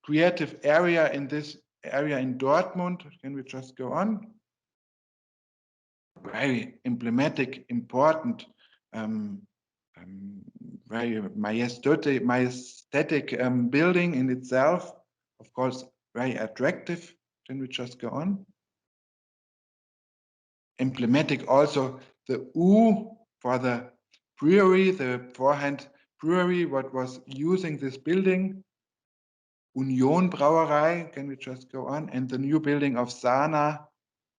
creative area in this area in Dortmund. Can we just go on? Very emblematic, important, um, very majestic building in itself. Of course, very attractive. Can we just go on? Emblematic also the U for the brewery, the forehand brewery, what was using this building. Union Brauerei, can we just go on? And the new building of Sana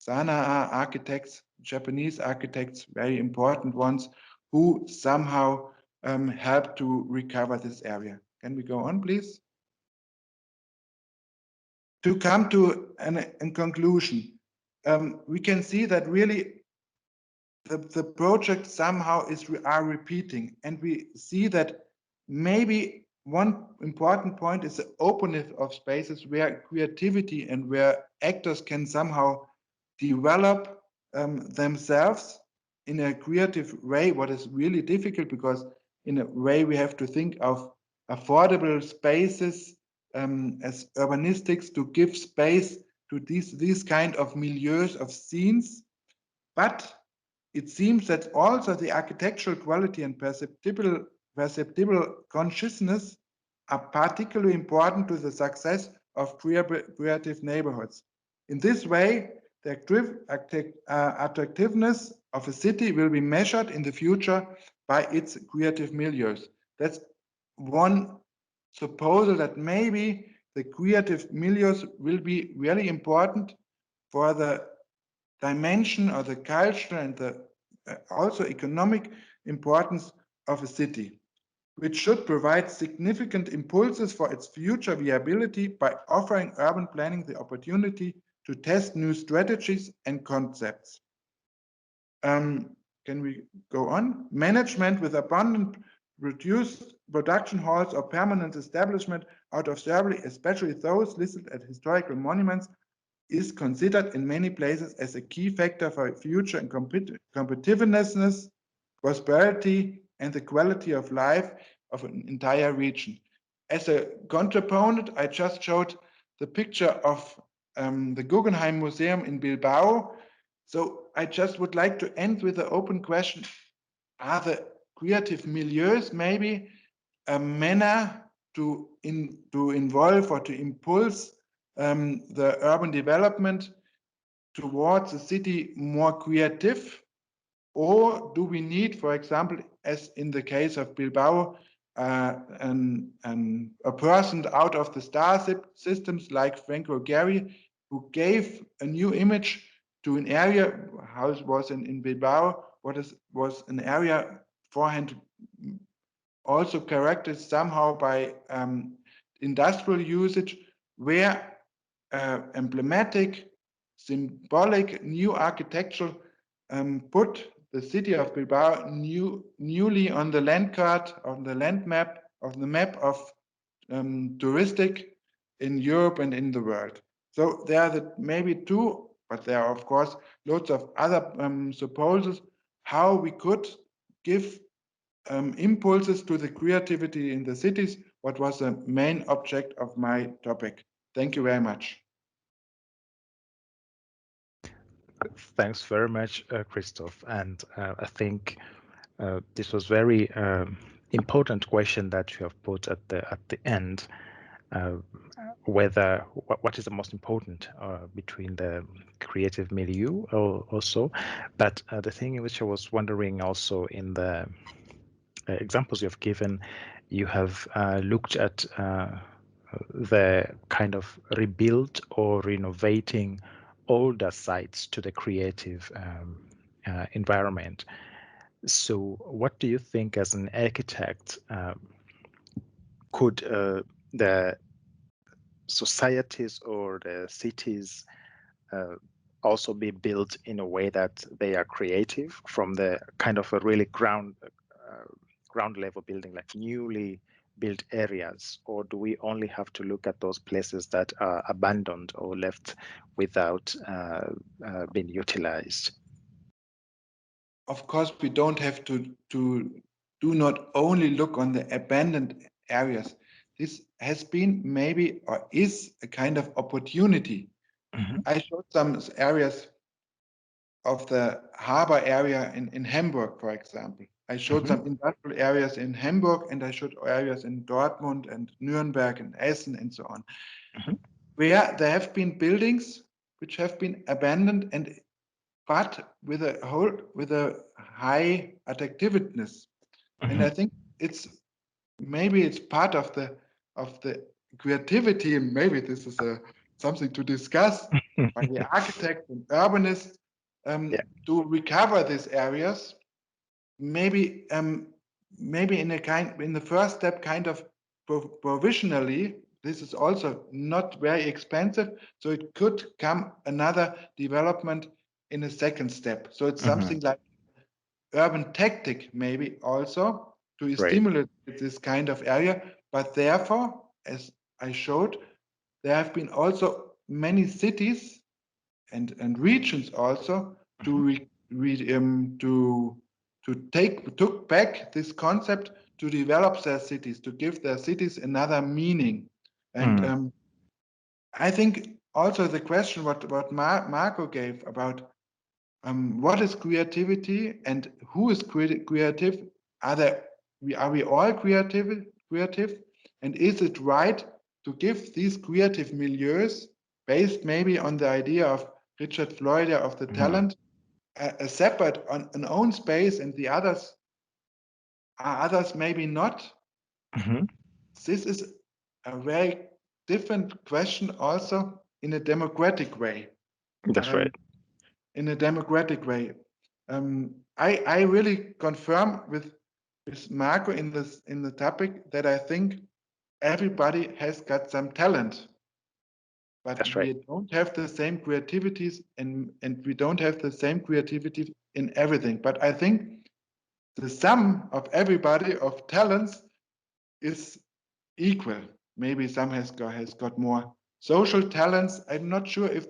architects, Japanese architects, very important ones, who somehow helped to recover this area. Can we go on, please? To come to a conclusion, we can see that really the project somehow are repeating, and we see that maybe one important point is the openness of spaces where creativity and where actors can somehow develop themselves in a creative way, what is really difficult because in a way we have to think of affordable spaces as urbanistics to give space to these kind of milieus of scenes. But it seems that also the architectural quality and perceptible consciousness are particularly important to the success of creative neighborhoods. In this way, the attractiveness of a city will be measured in the future by its creative milieus. That's one proposal, that maybe the creative milieus will be really important for the dimension of the culture and the also economic importance of a city, which should provide significant impulses for its future viability by offering urban planning the opportunity to test new strategies and concepts. Can we go on? Management with abundant reduced production halls or permanent establishment out of several, especially those listed as historical monuments, is considered in many places as a key factor for future and competitiveness, prosperity, and the quality of life of an entire region. As a contraponent, I just showed the picture of the Guggenheim Museum in Bilbao. So I just would like to end with an open question. Are the creative milieus maybe a manner to involve or to impulse the urban development towards a city more creative? Or do we need, for example, as in the case of Bilbao, a person out of the star systems like Franco Gehry, who gave a new image to an area, how it was in Bilbao, was an area beforehand also characterized somehow by industrial usage, where emblematic, symbolic new architecture put the city of Bilbao newly on the land card, on the land map, of the map of touristic in Europe and in the world. So there are maybe two, but there are of course lots of other proposals how we could give impulses to the creativity in the cities, what was the main object of my topic. Thank you very much. Thanks very much, Christoph. And I think this was very important question that you have put at the end. whether what is the most important between the creative milieu or so. But the thing in which I was wondering also in the examples you've given, you have looked at the kind of rebuild or renovating older sites to the creative environment. So what do you think as an architect could the societies or the cities also be built in a way that they are creative from the kind of a really ground level building, like newly built areas? Or do we only have to look at those places that are abandoned or left without being utilized? Of course, we don't have to do not only look on the abandoned areas. This has been maybe or is a kind of opportunity. Mm-hmm. I showed some areas of the harbor area in Hamburg, for example. I showed Mm-hmm. some industrial areas in Hamburg, and I showed areas in Dortmund and Nuremberg and Essen and so on, Mm-hmm. where there have been buildings which have been abandoned and but with a high attractiveness. And Mm-hmm. I think it's maybe it's part of the creativity. Maybe this is something to discuss by the architect and urbanist Yeah. to recover these areas. Maybe maybe in the first step, kind of provisionally. This is also not very expensive, so it could come another development in a second step. So it's Mm-hmm. something like urban tactic, maybe also to Right. stimulate this kind of area. But therefore, as I showed, there have been also many cities and regions also Mm-hmm. to took back this concept to develop their cities, to give their cities another meaning. And Mm-hmm. I think also the question what Marco gave about what is creativity and who is creative? Are we all creative? And is it right to give these creative milieus based maybe on the idea of Richard Florida of the talent a separate on an own space and the others are others maybe not? Mm-hmm. This is a very different question also in a democratic way. That's right. Um, in a democratic way. I really confirm with Marco in the topic that I think everybody has got some talent, but That's right. we don't have the same creativities and we don't have the same creativity in everything. But I think the sum of everybody of talents is equal. Maybe some has got more social talents. I'm not sure if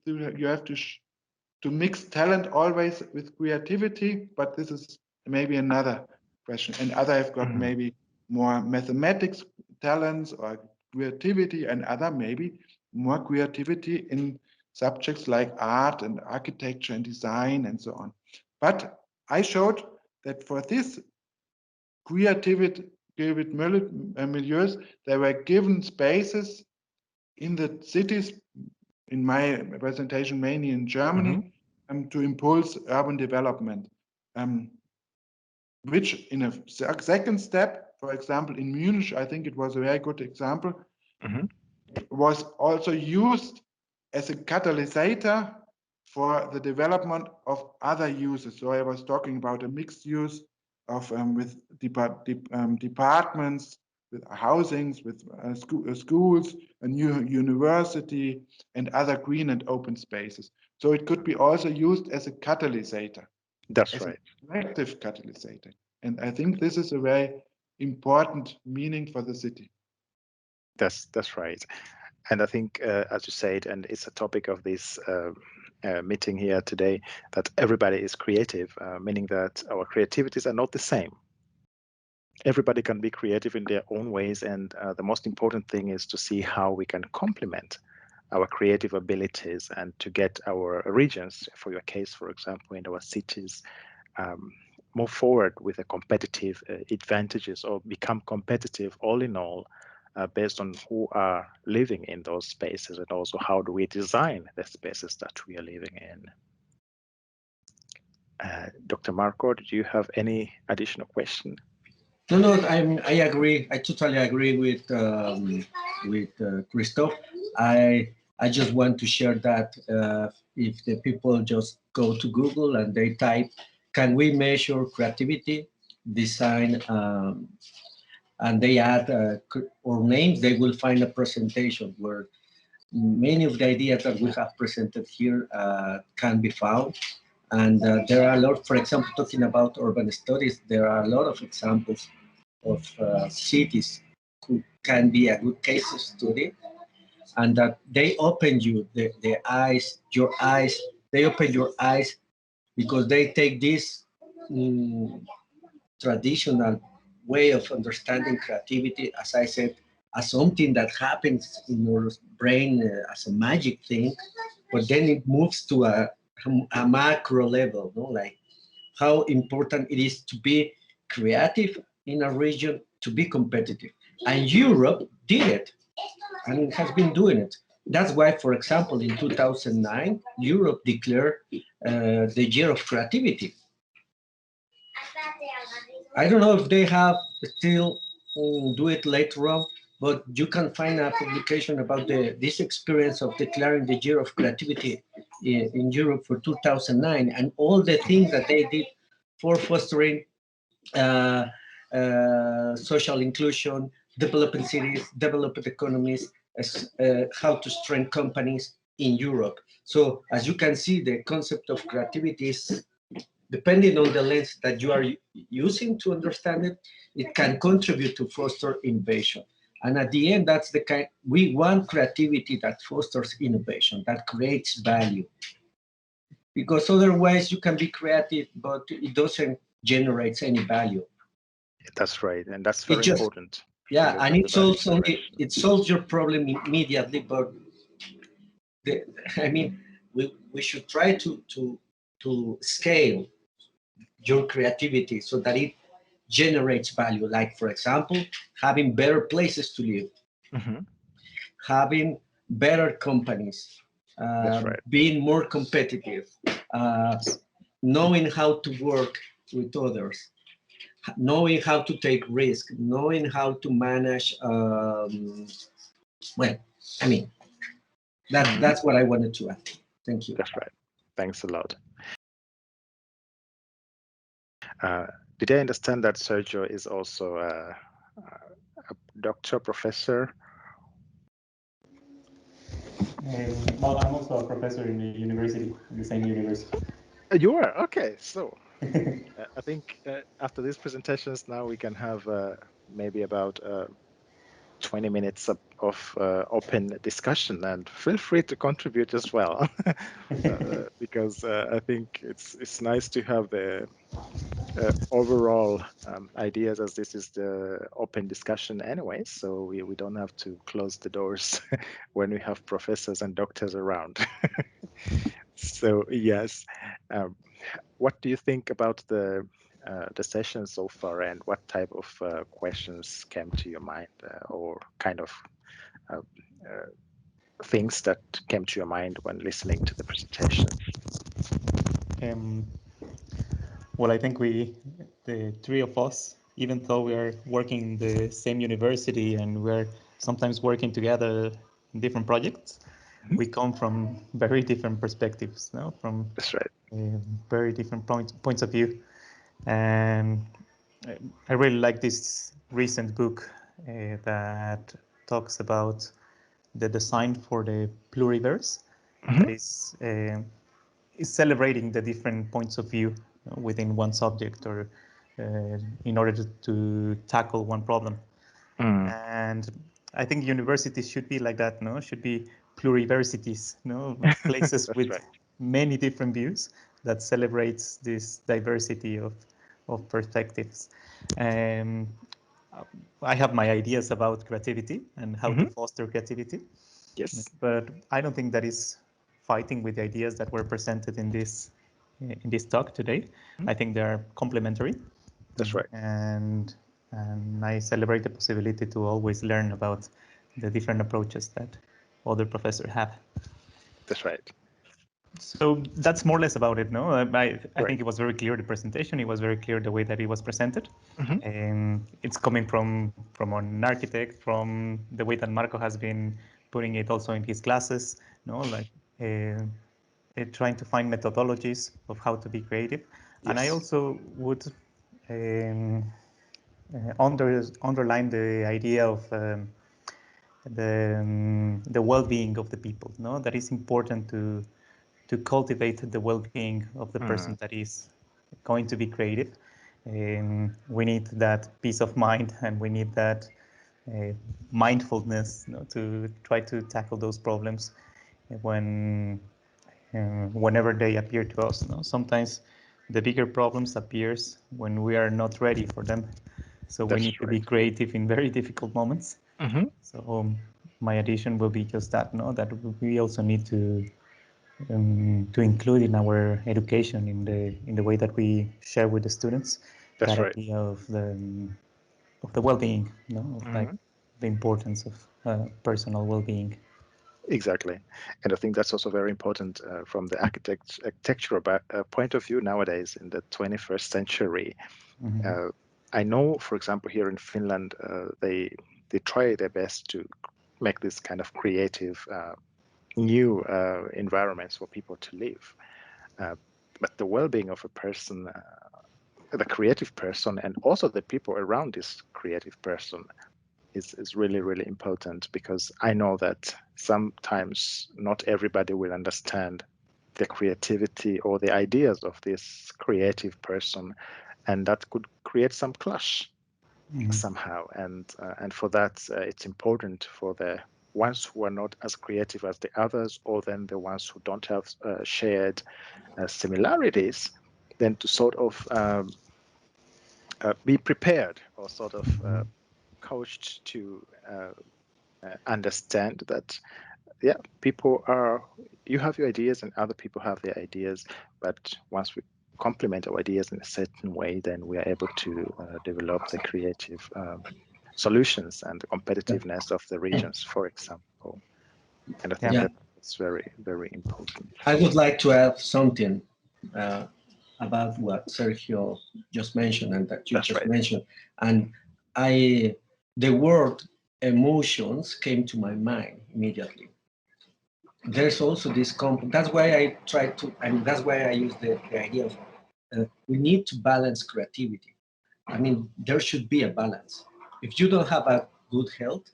you have to mix talent always with creativity, but this is maybe another question. And other have got Mm-hmm. maybe more mathematics talents or creativity, and other maybe more creativity in subjects like art and architecture and design and so on. But I showed that for this creative milieus, there were given spaces in the cities, in my presentation mainly in Mm-hmm. Germany, to impulse urban development, um, which in a second step, for example, in Munich, I think it was a very good example, Mm-hmm. was also used as a catalyst for the development of other uses. So I was talking about a mixed use of with departments, with housings, with schools, a new university, and other green and open spaces. So it could be also used as a catalyst, That's as an right. active catalyst. And I think this is a very important meaning for the city. That's right. And I think, as you said, and it's a topic of this meeting here today, that everybody is creative, meaning that our creativities are not the same. Everybody can be creative in their own ways, and the most important thing is to see how we can complement our creative abilities and to get our regions, for your case, for example, in our cities, um, move forward with the competitive advantages or become competitive all in all based on who are living in those spaces, and also how do we design the spaces that we are living in. Dr. Marco, do you have any additional question? No, I agree. I totally agree with Christoph. I just want to share that if the people just go to Google and they type, "Can we measure creativity, design," and they add our names, they will find a presentation where many of the ideas that we have presented here can be found. And there are a lot, for example, talking about urban studies, there are a lot of examples of cities who can be a good case study, and that they open you the eyes, your eyes, they open your eyes because they take this traditional way of understanding creativity, as I said, as something that happens in your brain as a magic thing, but then it moves to a macro level, no? Like how important it is to be creative in a region to be competitive. And Europe did it and has been doing it. That's why, for example, in 2009, Europe declared the year of creativity. I don't know if they have still do it later on, but you can find a publication about this experience of declaring the year of creativity in Europe for 2009 and all the things that they did for fostering uh, social inclusion, developing cities, developing economies, how to strengthen companies in Europe. So as you can see, the concept of creativity is depending on the lens that you are using to understand it, it can contribute to foster innovation. And at the end, that's the kind, we want creativity that fosters innovation, that creates value. Because otherwise you can be creative, but it doesn't generate any value. That's right, and that's very just, important. Yeah, and it solves your problem immediately, but we should try to scale your creativity so that it generates value. Like, for example, having better places to live, having better companies, being more competitive, knowing how to work with others, knowing how to take risk, knowing how to manage. That's what I wanted to add. Thank you. That's right. Thanks a lot. Did I understand that Sergio is also a doctor, professor? Well, I'm also a professor in the university, in the same university. You are? Okay. So I think after these presentations, now we can have maybe about 20 minutes of open discussion, and feel free to contribute as well, because I think it's nice to have the overall ideas, as this is the open discussion anyway, so we don't have to close the doors when we have professors and doctors around. So yes, what do you think about the session so far, and what type of questions came to your mind, or kind of things that came to your mind when listening to the presentation? Well, I think the three of us, even though we are working in the same university and we're sometimes working together in different projects, we come from very different perspectives, no? From That's right. Very different points of view. And I really like this recent book that talks about the design for the pluriverse, that is celebrating the different points of view within one subject, or in order to tackle one problem. And I think universities should be like that, no? Should be pluriversities, no? Places with right. many different views that celebrates this diversity of perspectives. I have my ideas about creativity and how to foster creativity. Yes. But I don't think that is fighting with the ideas that were presented in this talk today. I think they are complementary. That's right. And and I celebrate the possibility to always learn about the different approaches that other professors have. That's right. So that's more or less about it, no? I Right. think it was very clear, the presentation. It was very clear the way that it was presented. Mhm. And it's coming from an architect, from the way that Marco has been putting it also in his classes, no? Like trying to find methodologies of how to be creative. And I Yes. also would underline the idea of the well-being of the people. No, that is important to cultivate the well-being of the person that is going to be creative. We need that peace of mind, and we need that mindfulness, to try to tackle those problems whenever they appear to us. No? Sometimes the bigger problems appears when we are not ready for them. So we That's need to be right. creative in very difficult moments. Mhm. So my addition will be just that, no, that we also need to include in our education, in the way that we share with the students, That's that right. idea of the well-being, no, of like Mhm. the importance of personal well-being. Exactly. And I think that's also very important from the architectural point of view nowadays in the 21st century. I know, for example, here in Finland, they try their best to make this kind of creative new environments for people to live. But the well-being of a person, the creative person, and also the people around this creative person is really, really important, because I know that sometimes not everybody will understand the creativity or the ideas of this creative person, and that could create some clash somehow. And for that, it's important for the ones who are not as creative as the others, or then the ones who don't have shared similarities, then to sort of be prepared, or sort of coached to understand that, yeah, people are, you have your ideas and other people have their ideas, but once we complement our ideas in a certain way, then we are able to develop the creative solutions and the competitiveness of the regions, for example. And I think Yeah, that's very, very important. I would like to add something uh, about what Sergio just mentioned and that you That's just right. mentioned. And the word emotions came to my mind immediately. There's also this that's why I try to, I mean, that's why I use the idea of we need to balance creativity. I mean, there should be a balance. If you don't have a good health,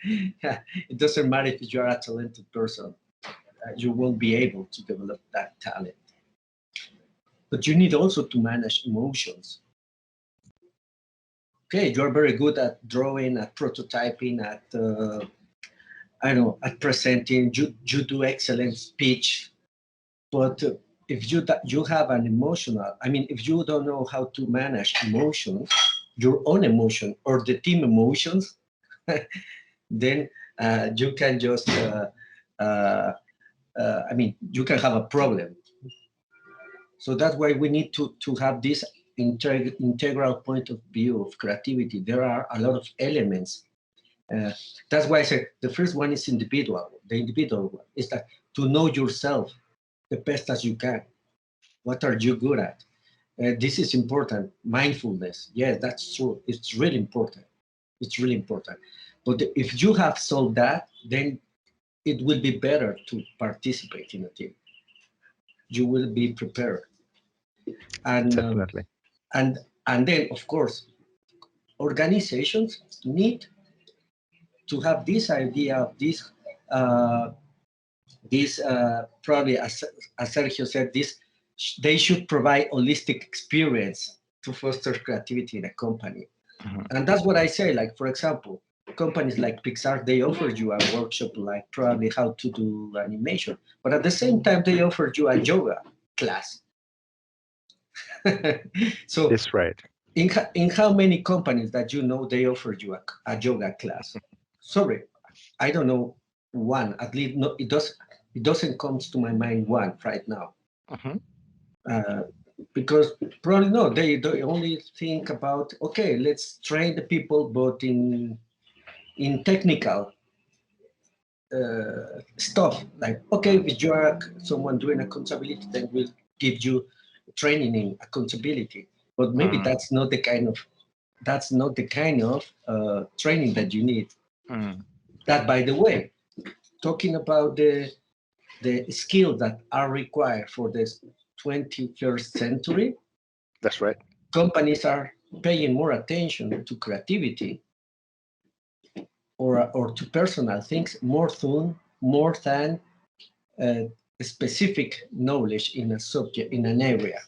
it doesn't matter if you're a talented person, you won't be able to develop that talent. But you need also to manage emotions. Okay, you're very good at drawing, at prototyping, at I don't know, at presenting. You do excellent speech, but if you have an emotional, I mean, if you don't know how to manage emotions, your own emotion or the team emotions, then you can just, I mean, you can have a problem. So that's why we need to have this integral point of view of creativity. There are a lot of elements. That's why I said the first one is individual. The individual one is that to know yourself the best as you can. What are you good at? This is important. Mindfulness. Yeah, that's true. It's really important. It's really important. But if you have solved that, then it will be better to participate in a team. You will be prepared. And Definitely. and and then of course organizations need to have this idea of this probably as Sergio said, this they should provide holistic experience to foster creativity in a company. Mhm. And that's what I say, like for example, companies like Pixar, they offer you a workshop like probably how to do animation, but at the same time they offer you a yoga class. So That's right. in how many companies that you know they offer you a yoga class? Sorry, I don't know one. At least no, it doesn't come to my mind one right now. Mhm. because probably no, they only think about, okay, let's train the people, but in technical stuff, like, okay, if you are someone doing accountability, then we'll give you training in accountability. But maybe that's not the kind of training that you need. That, by the way, talking about the skills that are required for this 21st century, That's right. companies are paying more attention to creativity or to personal things more than uh, specific knowledge in a subject, in an area.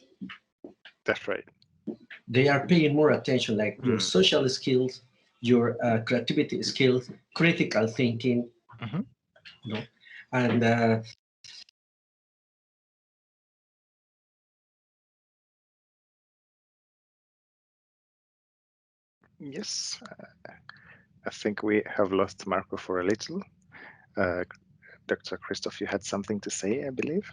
That's right. They are paying more attention, like your social skills, your creativity skills, critical thinking, you know, and Yes, I think we have lost Marco for a little. Dr. Christoph, you had something to say, I believe.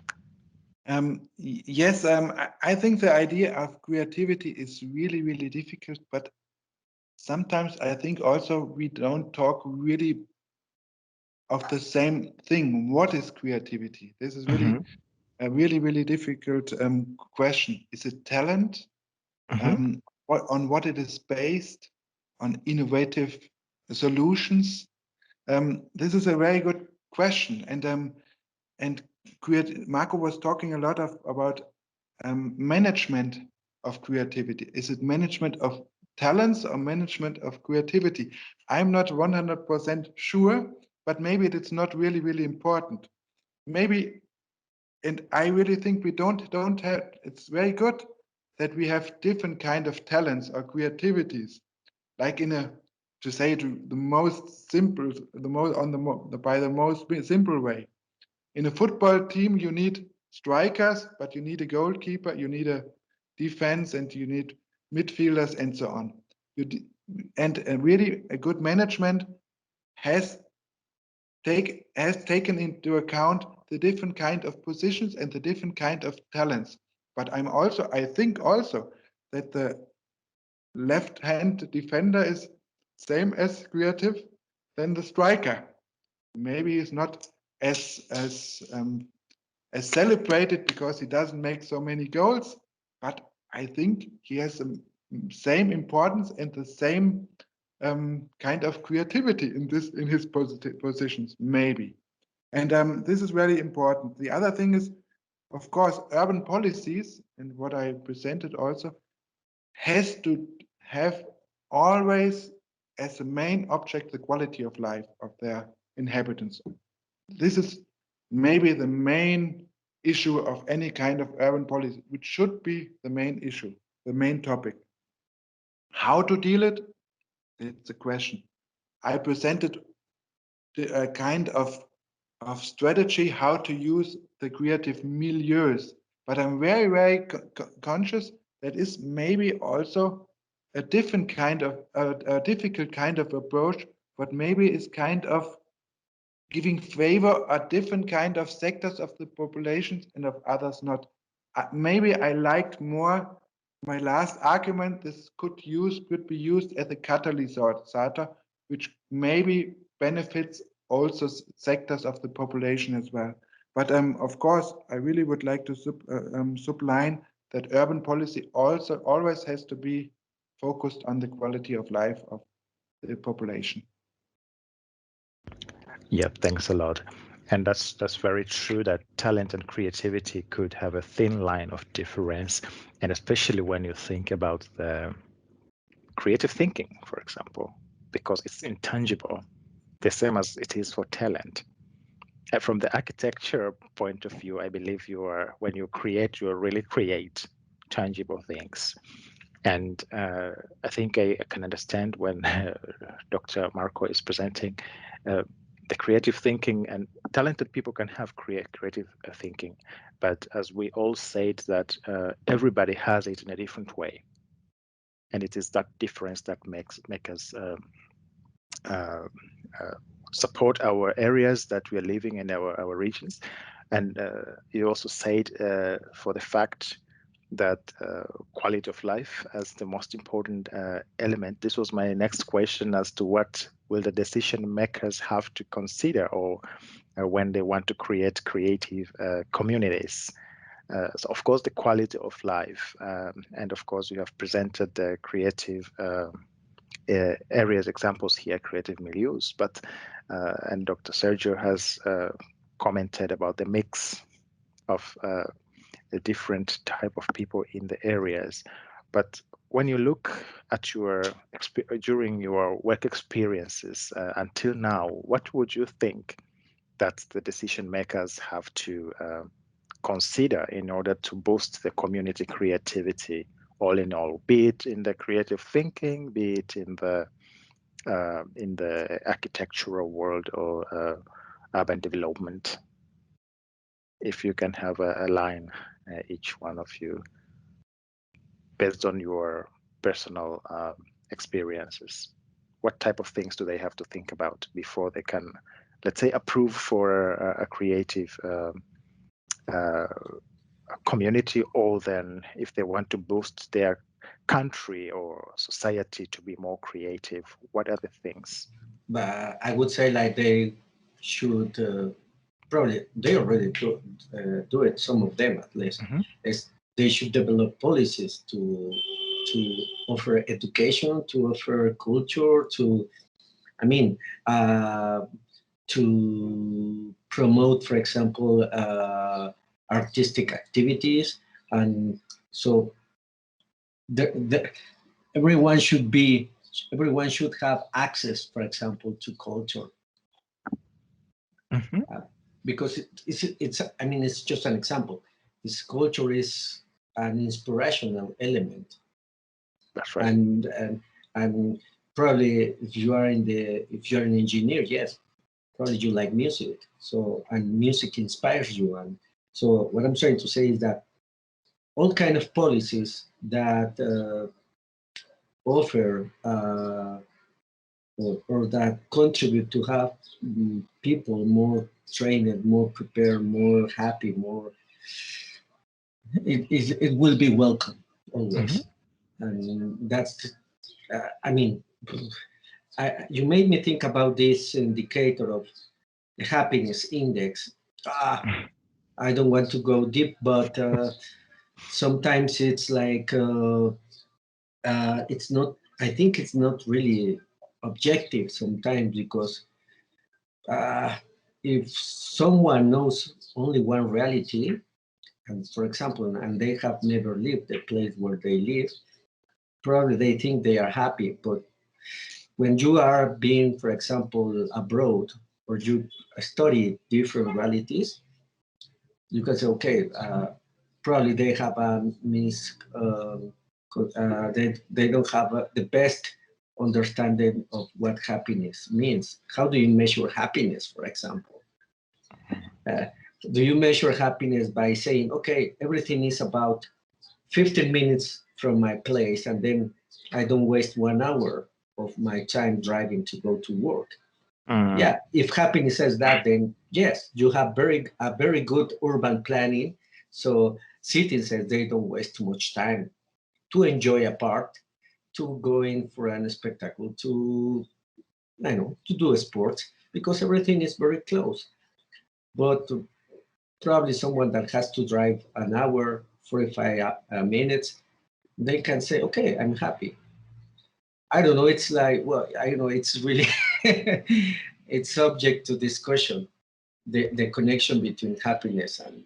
Yes, I think the idea of creativity is really, really difficult, but sometimes I think also we don't talk really of the same thing. What is creativity? This is really a really, really difficult question. Is it talent? On what it is based? On innovative solutions? This is a very good question, and Marco was talking a lot about management of creativity. Is it management of talents or management of creativity? I'm not 100% sure, but maybe it's not really, really important. Maybe, and I really think we don't have. It's very good that we have different kind of talents or creativities, like in a, to say it the most simple, the most on the by the most simple way. In a football team, you need strikers, but you need a goalkeeper, you need a defense, and you need midfielders, and so on. And really, a good management has taken into account the different kind of positions and the different kind of talents. But I think also that the left-hand defender is same as creative than the striker. Maybe he's not as celebrated because he doesn't make so many goals, but I think he has the same importance and the same kind of creativity in his positions, maybe. And this is very important. The other thing is, of course, urban policies, and what I presented also, has to have always as a main object the quality of life of their inhabitants. This is maybe the main issue of any kind of urban policy, which should be the main issue, the main topic. How to deal it? It's a question. I presented a kind of strategy how to use the creative milieus, but I'm very, very conscious that is maybe also a different kind of a difficult kind of approach, but maybe is kind of giving favor a different kind of sectors of the populations and of others not. Maybe I liked more my last argument. This could be used as a catalyst, which maybe benefits also sectors of the population as well. But of course, I really would like to subline that urban policy also always has to be focused on the quality of life of the population. Yeah, thanks a lot. And that's very true that talent and creativity could have a thin line of difference. And especially when you think about the creative thinking, for example, because it's intangible, the same as it is for talent. And from the architecture point of view, I believe when you create, you really create tangible things. And I think I can understand when Dr. Marco is presenting the creative thinking, and talented people can have creative thinking. But as we all said, that everybody has it in a different way. And it is that difference that make us support our areas that we are living in, our regions. And you also said for the fact that quality of life as the most important element. This was my next question as to what will the decision makers have to consider or when they want to create creative communities. So of course, the quality of life, and of course, you have presented the creative areas, examples here, creative milieus, but and Dr. Sergio has commented about the mix of the different type of people in the areas. But when you look at your during your work experiences until now, what would you think that the decision makers have to consider in order to boost the community creativity, all in all, be it in the creative thinking, be it in the architectural world or urban development? If you can have a line, each one of you, based on your personal experiences, what type of things do they have to think about before they can, let's say, approve for a creative community, or then if they want to boost their country or society to be more creative, what are the things? But I would say like they should probably they already do it. Some of them at least. Mhm. Is they should develop policies to offer education, to offer culture, to I mean to promote, for example, artistic activities, and so everyone should be everyone should have access, for example, to culture. Mhm. Because it's I mean it's just an example. This culture is an inspirational element, That's right. and probably if you're an engineer, yes, probably you like music. So and music inspires you, and so what I'm trying to say is that all kind of policies that offer or that contribute to have people more trained, more prepared, more happy, more it will be welcome always. And that's I mean you made me think about this indicator of the happiness index. I don't want to go deep, but sometimes it's like it's not I think it's not really objective sometimes, because if someone knows only one reality, and for example, and they have never lived the place where they live, probably they think they are happy. But when you are being, for example, abroad, or you study different realities, you can say, okay, probably they have a they don't have the best understanding of what happiness means. How do you measure happiness, for example? Uh, do you measure happiness by saying, okay, everything is about 15 minutes from my place, and then I don't waste 1 hour of my time driving to go to work? Yeah, if happiness says that, then yes, you have a very good urban planning. So citizens, they don't waste too much time to enjoy a park, to go in for a spectacle, to to do a sport, because everything is very close. But probably someone that has to drive an hour, 45 minutes, they can say, okay, I'm happy. I don't know. It's like, well, I know it's really, it's subject to discussion, the connection between happiness and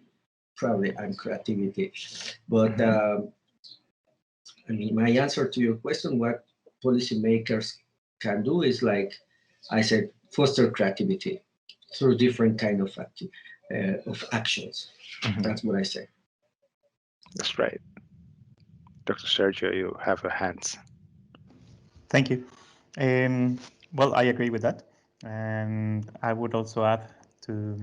probably and creativity. But I mean, my answer to your question, what policymakers can do is, like I said, foster creativity through different kind of actions. That's what I say. That's right. Dr. Sergio, you have your hands. Thank you. Well, I agree with that. And I would also add to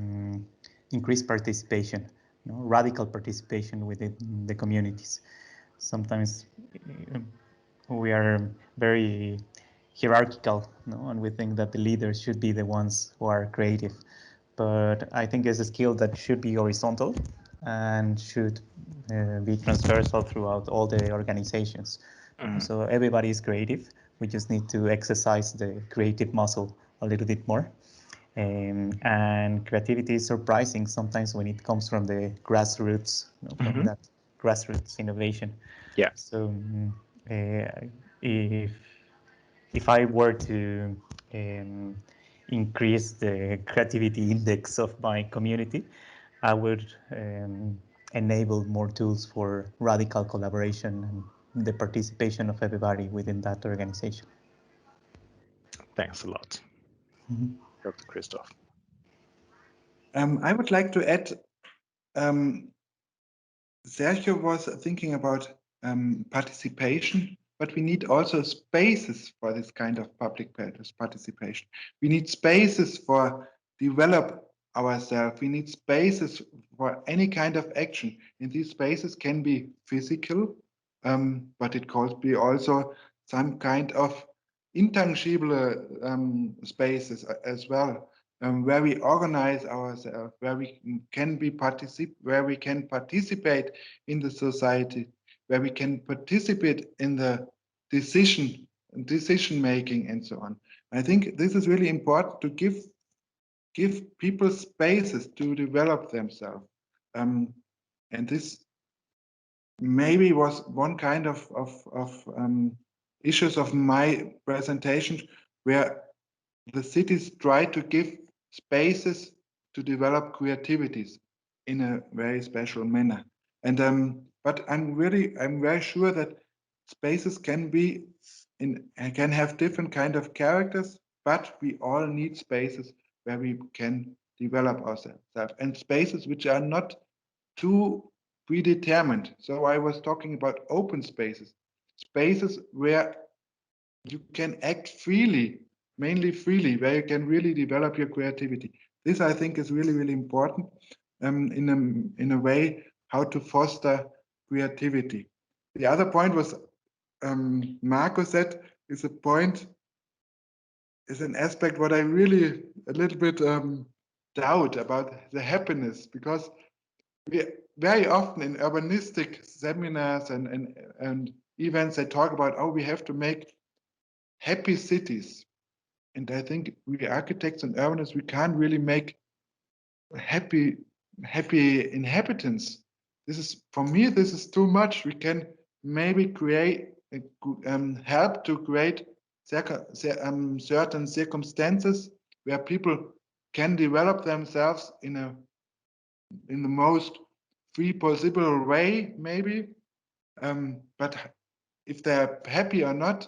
increase participation, radical participation within the communities. Sometimes we are very hierarchical, and we think that the leaders should be the ones who are creative. But I think it's a skill that should be horizontal, and should be transversal throughout all the organizations. So everybody is creative. We just need to exercise the creative muscle a little bit more. And creativity is surprising sometimes when it comes from the grassroots, from that grassroots innovation. Yeah. So if I were to increase the creativity index of my community, I would enable more tools for radical collaboration and the participation of everybody within that organization. Thanks a lot, Dr. Christoph. I would like to add, Sergio was thinking about participation, but we need also spaces for this kind of public participation. We need spaces for develop ourselves. We need spaces for any kind of action. And these spaces can be physical, but it could be also some kind of intangible spaces as well. Where we organize ourselves, where we can participate in the society, where we can participate in the decision making and so on. I think this is really important to give people spaces to develop themselves, and this maybe was one kind of issues of my presentation, where the cities try to give spaces to develop creativities in a very special manner. And but I'm very sure that spaces can have different kind of characters, but we all need spaces where we can develop ourselves, and spaces which are not too predetermined. So I was talking about open spaces, spaces where you can act freely, mainly freely, where you can really develop your creativity. This, I think, is really, really important in a way how to foster creativity. The other point was Marco said is an aspect what I really a little bit doubt about the happiness, because we very often in urbanistic seminars and events they talk about, oh, we have to make happy cities. And I think we architects and urbanists, we can't really make happy inhabitants. This is, for me, this is too much. We can maybe help to create certain circumstances where people can develop themselves in the most free possible way, maybe. But if they're happy or not,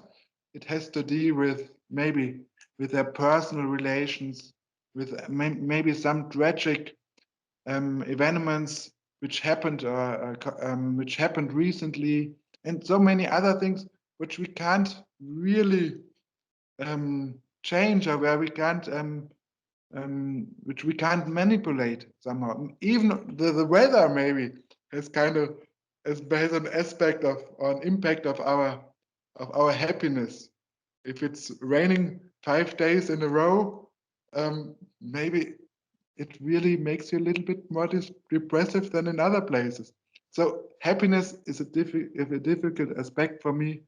it has to deal with maybe with their personal relations, with maybe some tragic events which happened recently, and so many other things which we can't really change, or where we can't which we can't manipulate somehow. Even the weather maybe has an aspect of, or an impact of our happiness. If it's raining 5 days in a row, maybe it really makes you a little bit more depressive than in other places. So happiness is a difficult aspect for me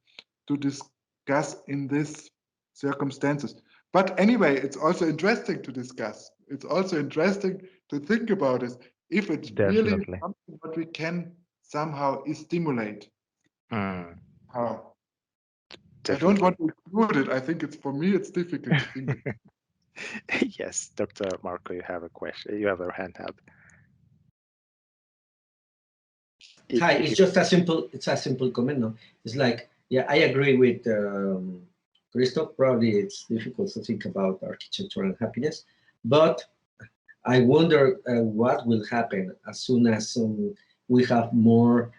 to discuss in these circumstances. But anyway, it's also interesting to discuss. It's also interesting to think about it, if it's really something that we can somehow stimulate. How? I don't want to exclude it. I think for me, it's difficult to think. Yes, Dr. Marco, you have a question. You have a hand up. Hi, it's just a simple comment. No, it's like, yeah, I agree with Christoph. Probably it's difficult to think about architecture and happiness, but I wonder what will happen as soon as we have more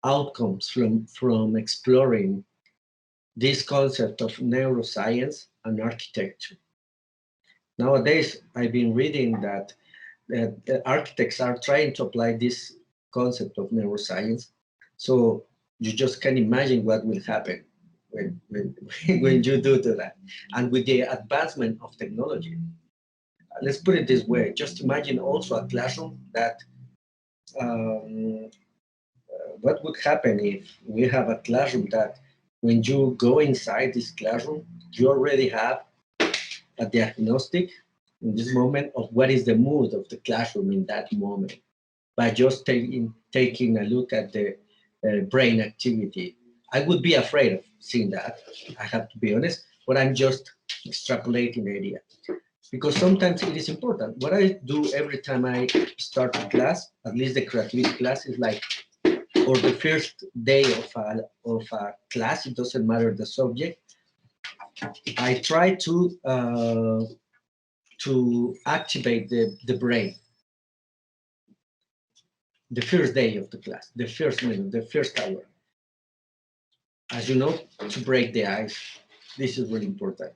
outcomes from exploring this concept of neuroscience and architecture. Nowadays, I've been reading that architects are trying to apply this concept of neuroscience. So you just can imagine what will happen when you do that. And with the advancement of technology, let's put it this way, just imagine also a classroom that what would happen if we have a classroom that when you go inside this classroom, you already have a diagnostic in this moment of what is the mood of the classroom in that moment by just taking a look at the brain activity. I would be afraid of seeing that, I have to be honest, but I'm just extrapolating the idea. Because sometimes it is important. What I do every time I start a class, at least the creativity class, is like, or the first day of a class, it doesn't matter the subject, I try to activate the brain. The first day of the class, the first minute, the first hour. As you know, to break the ice, this is really important.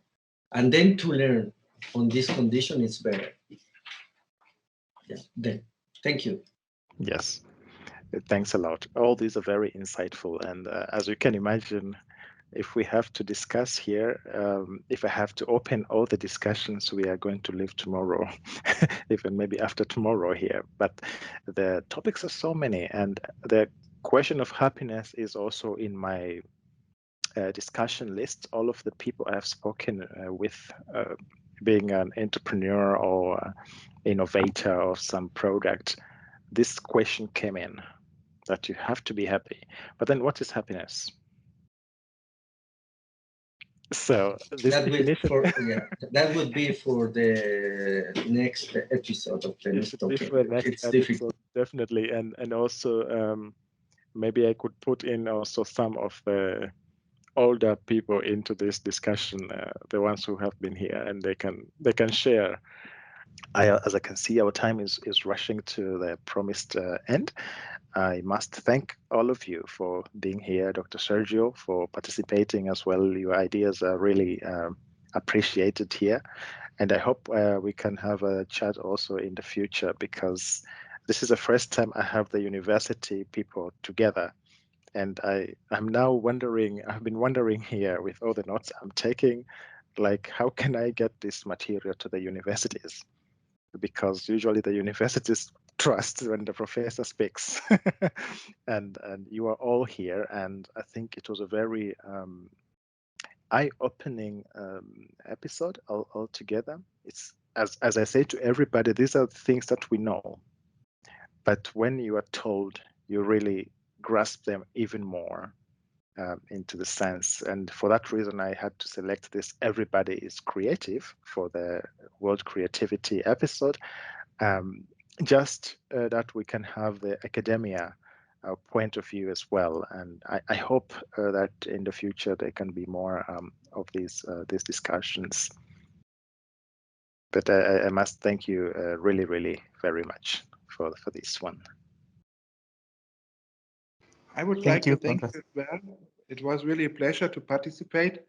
And then to learn on this condition is better. Yeah, then, thank you. Yes, thanks a lot. All these are very insightful. And as you can imagine, if we have to discuss here, if I have to open all the discussions, we are going to live tomorrow, even maybe after tomorrow here. But the topics are so many, and the question of happiness is also in my discussion list. All of the people I have spoken with, being an entrepreneur or innovator of some product, this question came in, that you have to be happy. But then what is happiness? So this That definition, that would be for the next episode of the it next should be topic. for the next It's episode, difficult. definitely. And also maybe I could put in also some of the older people into this discussion, the ones who have been here, and they can share. As I can see, our time is rushing to the promised end. I must thank all of you for being here, Dr. Sergio, for participating as well. Your ideas are really appreciated here. And I hope we can have a chat also in the future, because this is the first time I have the university people together. And I'm now wondering, I've been wondering here with all the notes I'm taking, like, how can I get this material to the universities? Because usually the universities trust when the professor speaks. and you are all here, and I think it was a very eye-opening episode altogether. It's as I say to everybody, these are things that we know, but when you are told, you really grasp them even more into the sense. And for that reason, I had to select this Everybody is Creative for the World Creativity episode, just that we can have the academia point of view as well. And I hope that in the future there can be more of these discussions. But I must thank you really, really very much for this one. I would Thank like to you, thank you Professor. as well. It was really a pleasure to participate.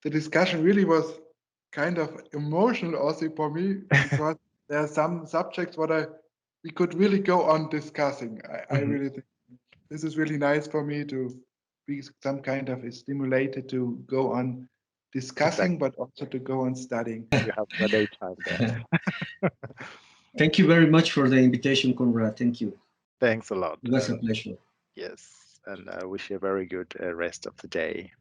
The discussion really was kind of emotional also for me, because there are some subjects we could really go on discussing. I really think this is really nice for me to be some kind of stimulated to go on discussing, but also to go on studying. You have a daytime there. Thank you very much for the invitation, Conrad. Thank you. Thanks a lot. It was a pleasure. Yes, and I wish you a very good rest of the day.